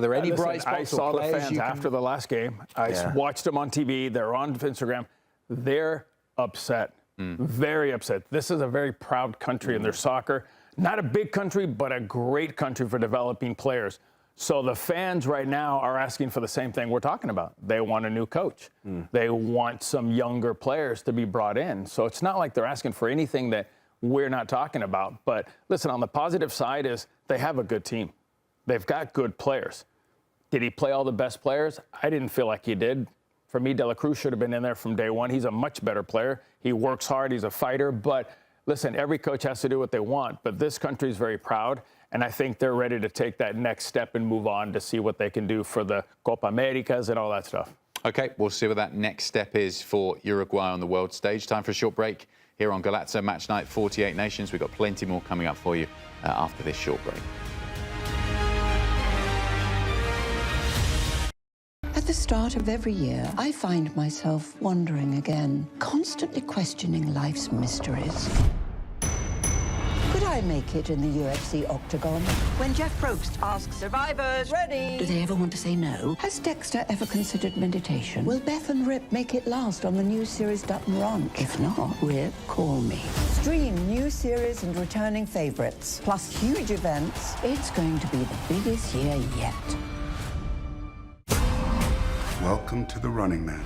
there any bright spots? I saw the fans after the last game. I watched them on TV. They're on Instagram. They're upset, very upset. This is a very proud country in their soccer. Not a big country, but a great country for developing players. So the fans right now are asking for the same thing we're talking about. They want a new coach. They want some younger players to be brought in. So it's not like they're asking for anything that we're not talking about. But listen, on the positive side is they have a good team. They've got good players. Did he play all the best players? I didn't feel like he did. For me, De La Cruz should have been in there from day one. He's a much better player. He works hard. He's a fighter. But listen, every coach has to do what they want. But this country is very proud. And I think they're ready to take that next step and move on to see what they can do for the Copa Americas and all that stuff. OK, we'll see what that next step is for Uruguay on the world stage. Time for a short break here on Golazo Match Night, 48 Nations. We've got plenty more coming up for you after this short break. At the start of every year, I find myself wondering again, constantly questioning life's mysteries. Could I make it in the UFC octagon? When Jeff Probst asks survivors, ready? Do they ever want to say no? Has Dexter ever considered meditation? Will Beth and Rip make it last on the new series Dutton Ranch? If not, Rip, call me. Stream new series and returning favorites, plus huge events. It's going to be the biggest year yet. Welcome to the Running Man.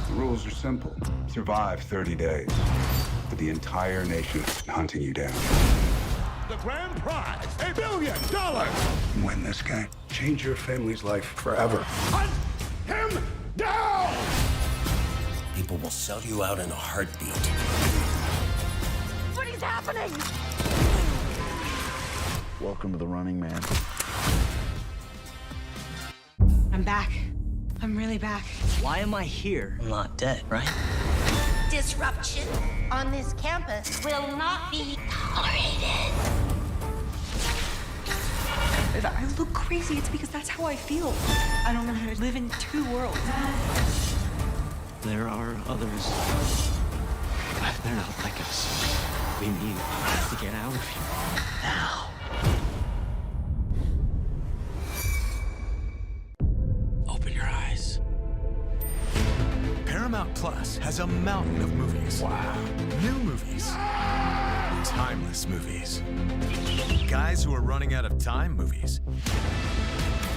The rules are simple. Survive 30 days. But the entire nation is hunting you down. The grand prize, $1 billion! Win this game. Change your family's life forever. Hunt him down! People will sell you out in a heartbeat. What is happening? Welcome to the Running Man. I'm back. I'm really back. Why am I here? I'm not dead, right? Disruption on this campus will not be tolerated. I look crazy. It's because that's how I feel. I don't know how to live in two worlds. There are others. But they're not like us. We need to get out of here now. Open your eyes. Paramount Plus has a mountain of movies. Wow. New movies. Timeless movies. Guys who are running out of time movies.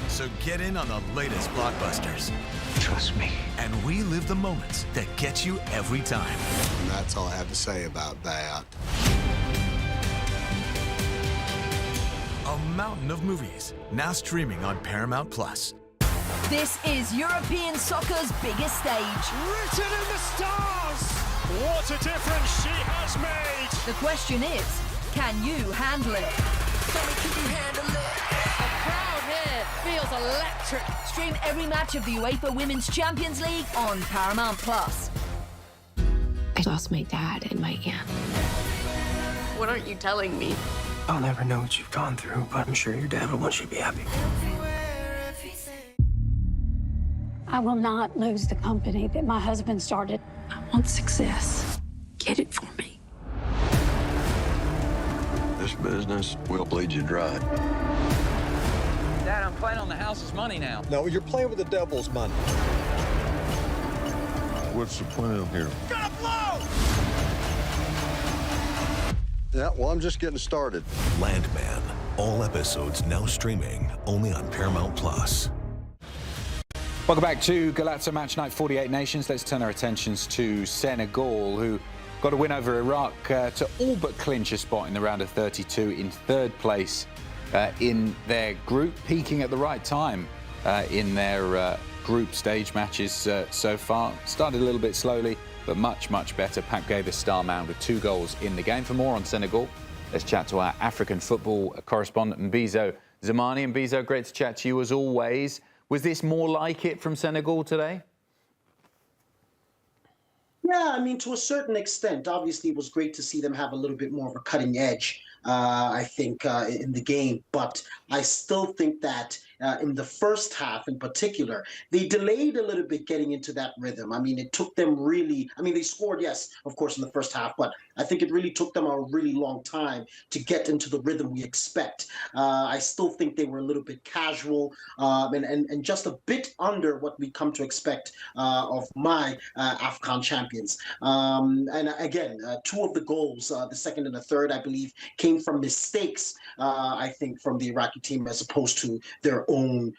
So get in on the latest blockbusters. Trust me. And we live the moments that get you every time. And that's all I have to say about that. A mountain of movies, now streaming on Paramount Plus. This is European soccer's biggest stage. Written in the stars! What a difference she has made! The question is, can you handle it? Can you handle it? The crowd here feels electric. Stream every match of the UEFA Women's Champions League on Paramount Plus. I lost my dad and my aunt. What aren't you telling me? I'll never know what you've gone through, but I'm sure your dad will want you to be happy. I will not lose the company that my husband started. I want success. Get it for me. This business will bleed you dry. Dad, I'm playing on the house's money now. No, you're playing with the devil's money. What's the plan here? Gotta blow! Yeah, well, I'm just getting started. Landman. All episodes now streaming only on Paramount Plus. Welcome back to Golazo Matchnight 48 Nations. Let's turn our attentions to Senegal, who got a win over Iraq to all but clinch a spot in the round of 32 in third place in their group, peaking at the right time in their group stage matches so far. Started a little bit slowly, but much, much better. Pap gave a star man with 2 goals in the game. For more on Senegal, let's chat to our African football correspondent, Mbizo Zamani. And Mbizo, great to chat to you as always. Was this more like it from Senegal today? Yeah, I mean, to a certain extent. Obviously, it was great to see them have a little bit more of a cutting edge, I think, in the game. But I still think that in the first half in particular, they delayed a little bit getting into that rhythm. I mean, it took them really, I mean, they scored, yes, of course, in the first half, but I think it really took them a really long time to get into the rhythm we expect. I still think they were a little bit casual and just a bit under what we come to expect of my AFCON champions. And again, 2 of the goals, the second and the third, I believe, came from mistakes, I think, from the Iraqi team as opposed to their own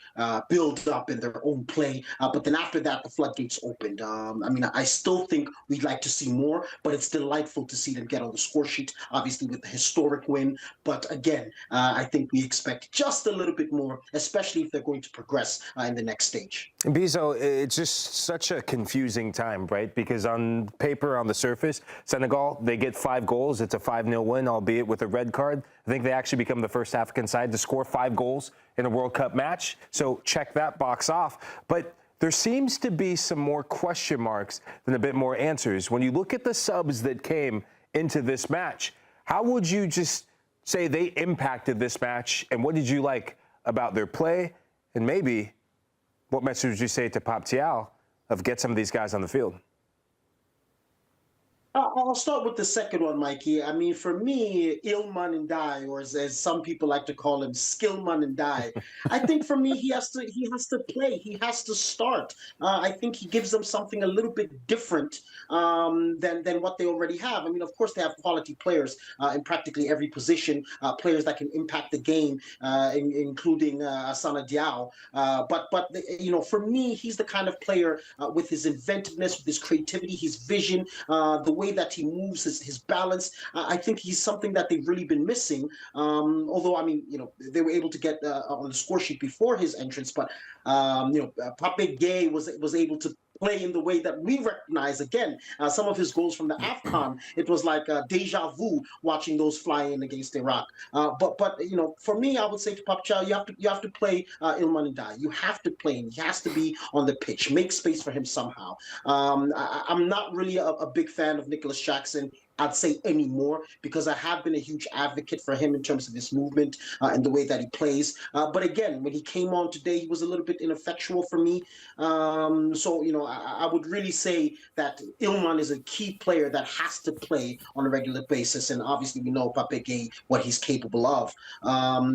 build-up and their own play. But then after that, the floodgates opened. I mean, I still think we'd like to see more, but it's delightful to see them get on the score sheet, obviously with the historic win. But again, I think we expect just a little bit more, especially if they're going to progress in the next stage. Bizo, it's just such a confusing time, right? Because on paper, on the surface, Senegal, they get 5 goals. It's a 5-0 win, albeit with a red card. I think they actually become the first African side to score 5 goals in a World Cup match. So check that box off. But there seems to be some more question marks than a bit more answers. When you look at the subs that came into this match, how would you just say they impacted this match? And what did you like about their play? And maybe what message would you say to Pap Thiaw of get some of these guys on the field? I'll start with the second one, Mikey. I mean, for me, Ilman and Die, or as some people like to call him, Skillman and Die. I think for me, he has to play. He has to start. I think he gives them something a little bit different than what they already have. I mean, of course, they have quality players in practically every position, players that can impact the game, including Asana Diao. But you know, for me, he's the kind of player with his inventiveness, with his creativity, his vision, the way that he moves, his balance. I think he's something that they've really been missing. Although, I mean, you know, they were able to get on the score sheet before his entrance, but you know, Pape Gueye was able to play in the way that we recognize. Again, some of his goals from the AFCON, it was like deja vu watching those fly in against Iraq. But you know, for me, I would say to Pap Thiaw, you have to play Ilman Ndiaye. You have to play him. He has to be on the pitch. Make space for him somehow. I'm not really a big fan of Nicholas Jackson I'd say, anymore, because I have been a huge advocate for him in terms of his movement and the way that he plays. But again, when he came on today, he was a little bit ineffectual for me. So, you know, I would really say that Ilman is a key player that has to play on a regular basis. And obviously, we know Pape Gueye, what he's capable of.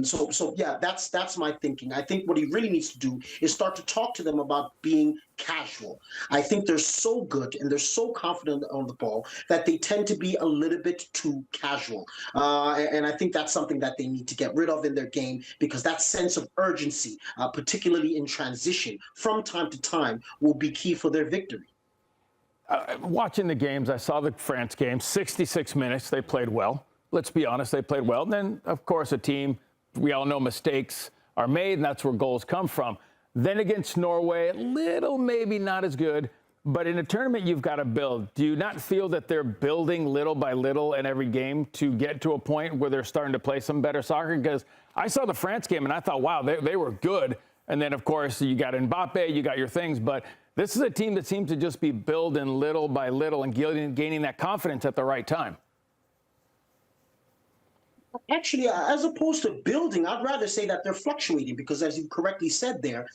So yeah, that's my thinking. I think what he really needs to do is start to talk to them about being casual. I think they're so good and they're so confident on the ball that they tend to be a little bit too casual. And I think that's something that they need to get rid of in their game, because that sense of urgency, particularly in transition from time to time, will be key for their victory. Watching the games, I saw the France game, 66 minutes, they played well. Let's be honest, they played well. And then, of course, a team, we all know mistakes are made, and that's where goals come from. Then against Norway, a little maybe not as good, but in a tournament you've got to build. Do you not feel that they're building little by little in every game to get to a point where they're starting to play some better soccer? Because I saw the France game and I thought, wow, they were good. And then, of course, you got Mbappe, you got your things, but this is a team that seems to just be building little by little and gaining that confidence at the right time. Actually, as opposed to building, I'd rather say that they're fluctuating, because as you correctly said there,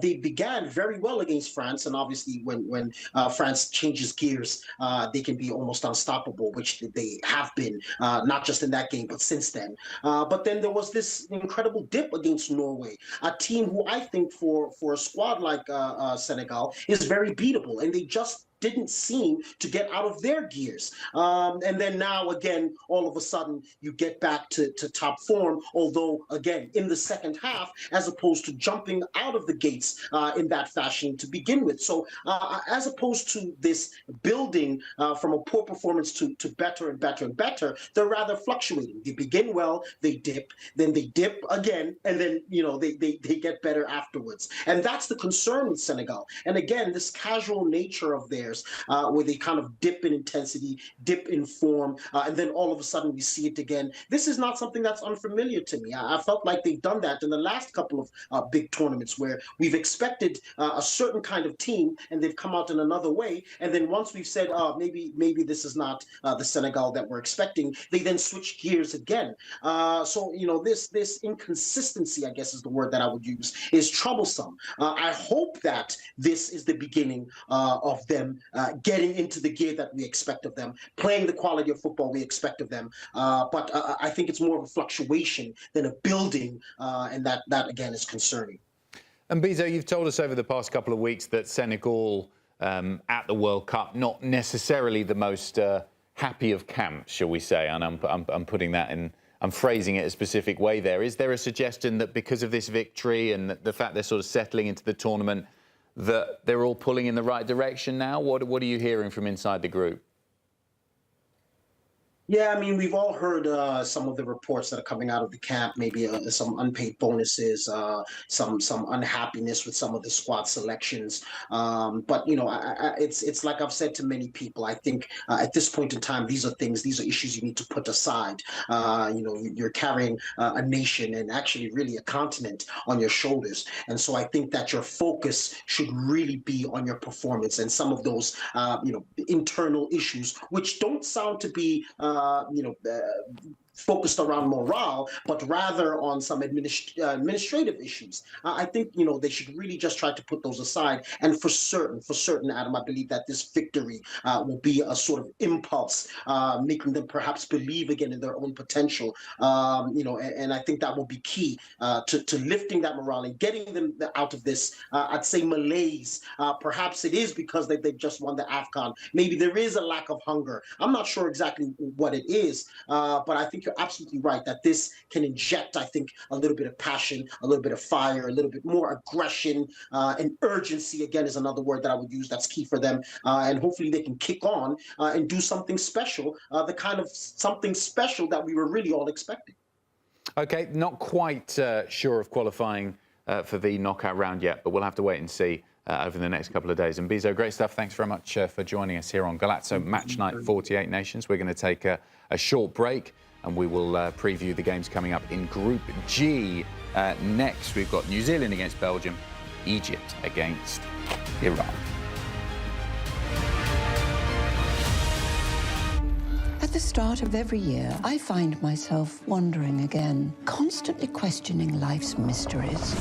they began very well against France. And obviously when France changes gears, they can be almost unstoppable, which they have been, not just in that game, but since then. But then there was this incredible dip against Norway, a team who I think for a squad like Senegal is very beatable. And they just didn't seem to get out of their gears. And then now, again, all of a sudden, you get back to top form, although, again, in the second half, as opposed to jumping out of the gates in that fashion to begin with. So as opposed to this building from a poor performance to better and better and better, they're rather fluctuating. They begin well, they dip, then they dip again, and then, you know, they get better afterwards. And that's the concern with Senegal. And again, this casual nature of theirs, where they kind of dip in intensity, dip in form, and then all of a sudden we see it again. This is not something that's unfamiliar to me. I felt like they've done that in the last couple of big tournaments, where we've expected a certain kind of team and they've come out in another way. And then once we've said, maybe this is not the Senegal that we're expecting, they then switch gears again. So, you know, this inconsistency, I guess is the word that I would use, is troublesome. I hope that this is the beginning of them getting into the gear that we expect of them, playing the quality of football we expect of them. But I think it's more of a fluctuation than a building, and that again is concerning. And Bizo, you've told us over the past couple of weeks that Senegal at the World Cup, not necessarily the most happy of camps, shall we say? And I'm putting that in, I'm phrasing it a specific way there. Is there a suggestion that because of this victory and the fact they're sort of settling into the tournament, that they're all pulling in the right direction now? What are you hearing from inside the group? Yeah, I mean, we've all heard some of the reports that are coming out of the camp, maybe some unpaid bonuses, some unhappiness with some of the squad selections. But, you know, it's like I've said to many people, I think at this point in time, these are issues you need to put aside. You know, you're carrying a nation and actually really a continent on your shoulders. And so I think that your focus should really be on your performance and some of those, you know, internal issues, which don't sound to be, focused around morale, but rather on some administrative issues. I think, you know, they should really just try to put those aside. And for certain, Adam, I believe that this victory will be a sort of impulse, making them perhaps believe again in their own potential. You know, and I think that will be key to lifting that morale and getting them out of this, I'd say, malaise. Perhaps it is because they've just won the AFCON. Maybe there is a lack of hunger. I'm not sure exactly what it is, but I think you're absolutely right that this can inject, I think, a little bit of passion, a little bit of fire, a little bit more aggression, and urgency, again, is another word that I would use that's key for them. And hopefully they can kick on and do something special, the kind of something special that we were really all expecting. Okay, not quite sure of qualifying for the knockout round yet, but we'll have to wait and see over the next couple of days. And Bizo, great stuff. Thanks very much for joining us here on Golazo Match Night 48 Nations. We're going to take a short break and we will preview the games coming up in Group G. Next, we've got New Zealand against Belgium, Egypt against Iran. At At the start of every year, I find myself wondering again, constantly questioning life's mysteries.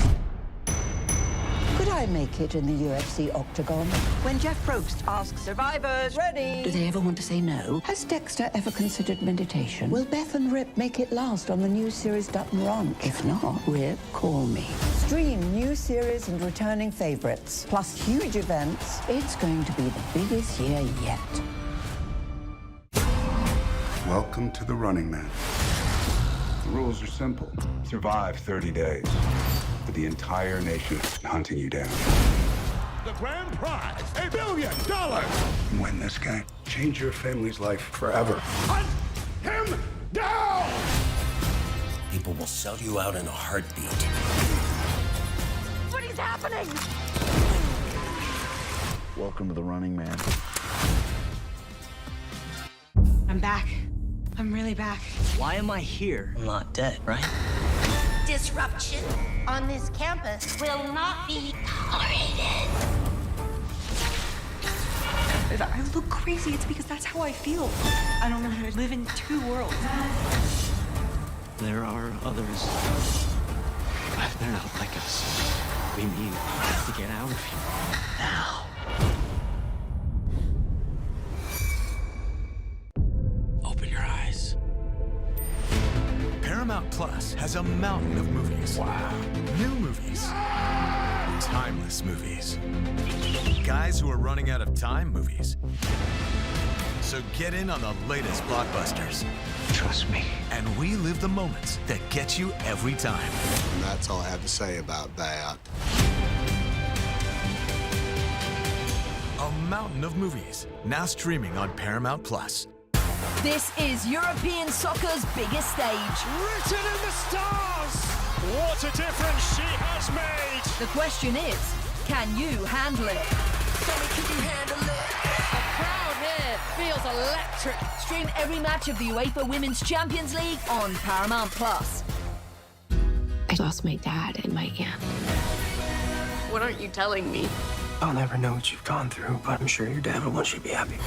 Could I make it in the UFC octagon? When Jeff Probst asks survivors, ready? Do they ever want to say no? Has Dexter ever considered meditation? Will Beth and Rip make it last on the new series Dutton Ranch? If not, Rip, call me. Stream new series and returning favorites, plus huge events. It's going to be the biggest year yet. Welcome to the Running Man. The rules are simple. Survive 30 days. But the entire nation is hunting you down. The grand prize, $1 billion. Win this game. Change your family's life forever. Hunt him down! People will sell you out in a heartbeat. What is happening? Welcome to the Running Man. I'm back. I'm really back. Why am I here? I'm not dead, right? Disruption on this campus will not be tolerated. If I look crazy, it's because that's how I feel. I don't know how to live in two worlds. There are others. But they're not like us. We need to get out of here now. Open your eyes. Paramount Plus has a mountain of movies. Wow. New movies. Timeless movies. Guys who are running out of time movies. So get in on the latest blockbusters. Trust me. And relive the moments that get you every time. And that's all I have to say about that. A mountain of movies, now streaming on Paramount Plus. This is European soccer's biggest stage. Written in the stars! What a difference she has made! The question is, can you handle it? Tell me, can you handle it? The crowd here feels electric. Stream every match of the UEFA Women's Champions League on Paramount Plus. I lost my dad and my aunt. What aren't you telling me? I'll never know what you've gone through, but I'm sure your dad will want you to be happy.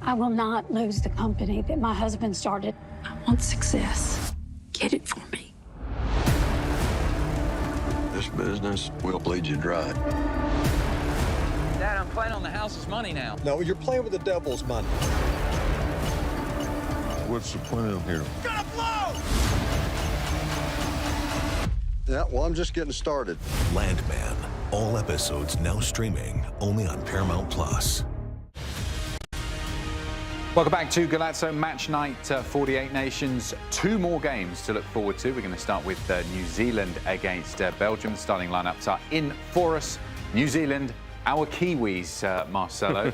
I will not lose the company that my husband started. I want success. Get it for me. This business will bleed you dry. Dad, I'm playing on the house's money now. No, you're playing with the devil's money. What's the plan here? Gonna blow! Yeah, well, I'm just getting started. Landman. All episodes now streaming only on Paramount Plus. Welcome back to Golazo Matchnight, 48 nations. 2 more games to look forward to. We're going to start with New Zealand against Belgium. The starting lineups are in for us. New Zealand, our Kiwis, Marcelo.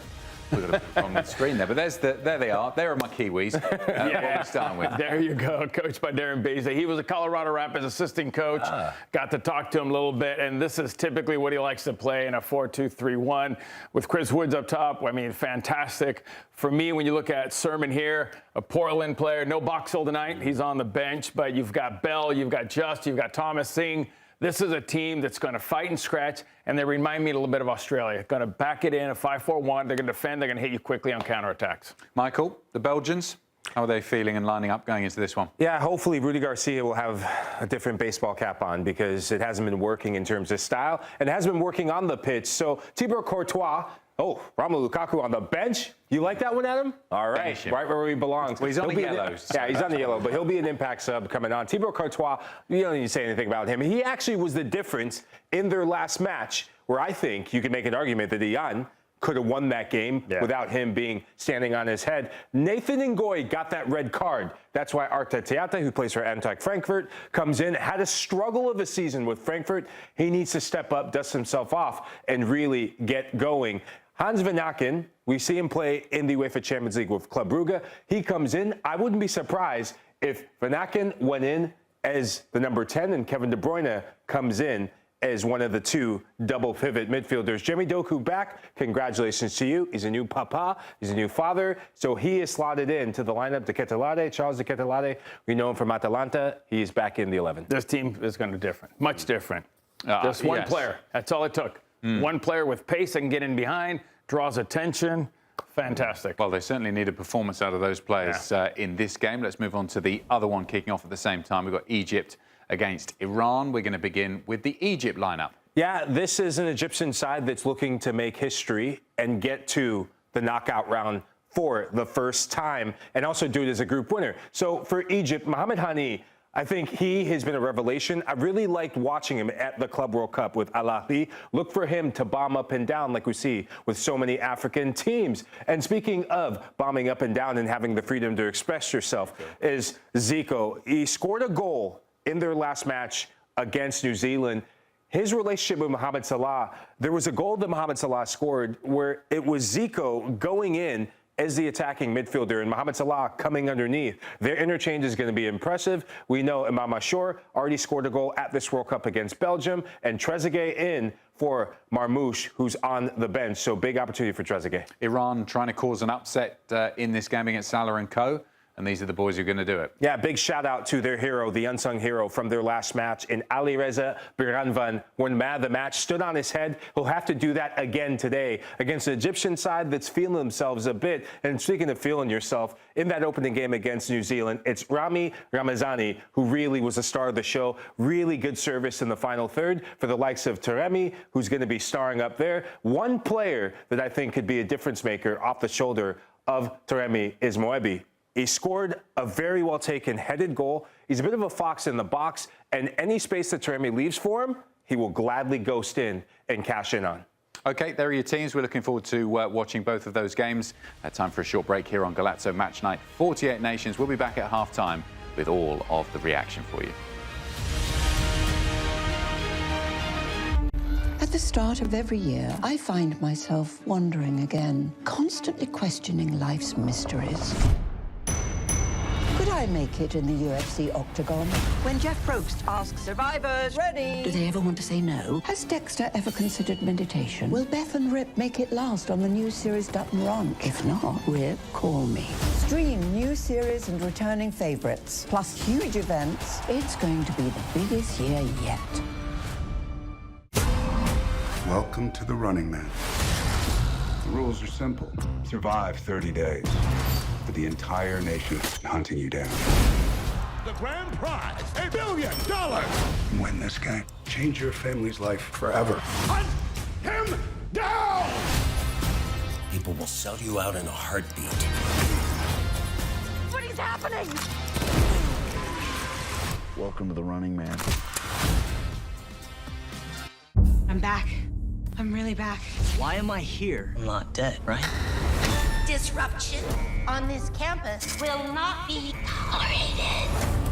We've got it on the screen there, but there they are. There are my Kiwis. What we're starting with. There you go, coached by Darren Beasley. He was a Colorado Rapids assistant coach. Got to talk to him a little bit, and this is typically what he likes to play in a 4-2-3-1 with Chris Woods up top. I mean, fantastic. For me, when you look at Sermon here, a Portland player, no Boxall tonight. He's on the bench, but you've got Bell, you've got Just, you've got Thomas Singh. This is a team that's going to fight and scratch, and they remind me a little bit of Australia. Going to back it in a 5-4-1. They're going to defend. They're going to hit you quickly on counterattacks. Michael, the Belgians, how are they feeling and lining up going into this one? Yeah, hopefully Rudy Garcia will have a different baseball cap on because it hasn't been working in terms of style, and it hasn't been working on the pitch. So Thibaut Courtois, Romelu Lukaku on the bench. You like that one, Adam? All right, right where he belongs. Well, he's on the yellows. Yeah, he's on the yellow, but he'll be an impact sub coming on. Thibaut Courtois, you don't need to say anything about him. He actually was the difference in their last match where I think you can make an argument that Ian could have won that game without him standing on his head. Nathan Ngoy got that red card. That's why Arta Teata, who plays for Eintracht Frankfurt, comes in, had a struggle of a season with Frankfurt. He needs to step up, dust himself off, and really get going. Hans Van Aken, we see him play in the UEFA Champions League with Club Brugge. He comes in. I wouldn't be surprised if Van Aken went in as the number 10 and Kevin De Bruyne comes in as one of the 2 double pivot midfielders. Jeremy Doku back. Congratulations to you. He's a new papa. He's a new father. So he is slotted into the lineup. De Ketelade, Charles De Ketelade. We know him from Atalanta. He's back in the 11. This team is going to be different, much different. Just one player. That's all it took. One player with pace that can get in behind, draws attention. Fantastic. Well, they certainly need a performance out of those players in this game. Let's move on to the other one kicking off at the same time. We've got Egypt against Iran. We're going to begin with the Egypt lineup. Yeah, this is an Egyptian side that's looking to make history and get to the knockout round for the first time and also do it as a group winner. So for Egypt, Mohamed Hani, I think he has been a revelation. I really liked watching him at the Club World Cup with Al Ahly. Look for him to bomb up and down like we see with so many African teams. And speaking of bombing up and down and having the freedom to express yourself, is Zico. He scored a goal in their last match against New Zealand. His relationship with Mohamed Salah, there was a goal that Mohamed Salah scored where it was Zico going in as the attacking midfielder and Mohamed Salah coming underneath. Their interchange is going to be impressive. We know Imam Ashour already scored a goal at this World Cup against Belgium, and Trezeguet in for Marmoush, who's on the bench. So big opportunity for Trezeguet. Iran trying to cause an upset in this game against Salah and co. And these are the boys who are going to do it. Yeah, big shout out to their hero, the unsung hero from their last match in Ali Reza Biranvan. When man of the match stood on his head, he'll have to do that again today against an Egyptian side that's feeling themselves a bit. And speaking of feeling yourself, in that opening game against New Zealand, it's Rami Ramazani who really was the star of the show. Really good service in the final third for the likes of Taremi, who's going to be starring up there. One player that I think could be a difference maker off the shoulder of Taremi is Moebi. He scored a very well-taken headed goal. He's a bit of a fox in the box, and any space that Taremi leaves for him, he will gladly ghost in and cash in on. OK, there are your teams. We're looking forward to watching both of those games. Time for a short break here on Golazo Match Night. 48 nations. We'll be back at half-time with all of the reaction for you. At the start of every year, I find myself wondering again, constantly questioning life's mysteries. Could I make it in the UFC octagon? When Jeff Probst asks survivors, ready? Do they ever want to say no? Has Dexter ever considered meditation? Will Beth and Rip make it last on the new series Dutton Ranch? If not, Rip, call me. Stream new series and returning favorites, plus huge events. It's going to be the biggest year yet. Welcome to the Running Man. The rules are simple. Survive 30 days. But the entire nation is hunting you down. The grand prize, $1 billion. Win this game. Change your family's life forever. Hunt him down! People will sell you out in a heartbeat. What is happening? Welcome to the Running Man. I'm back. I'm really back. Why am I here? I'm not dead, right? Disruption on this campus will not be tolerated.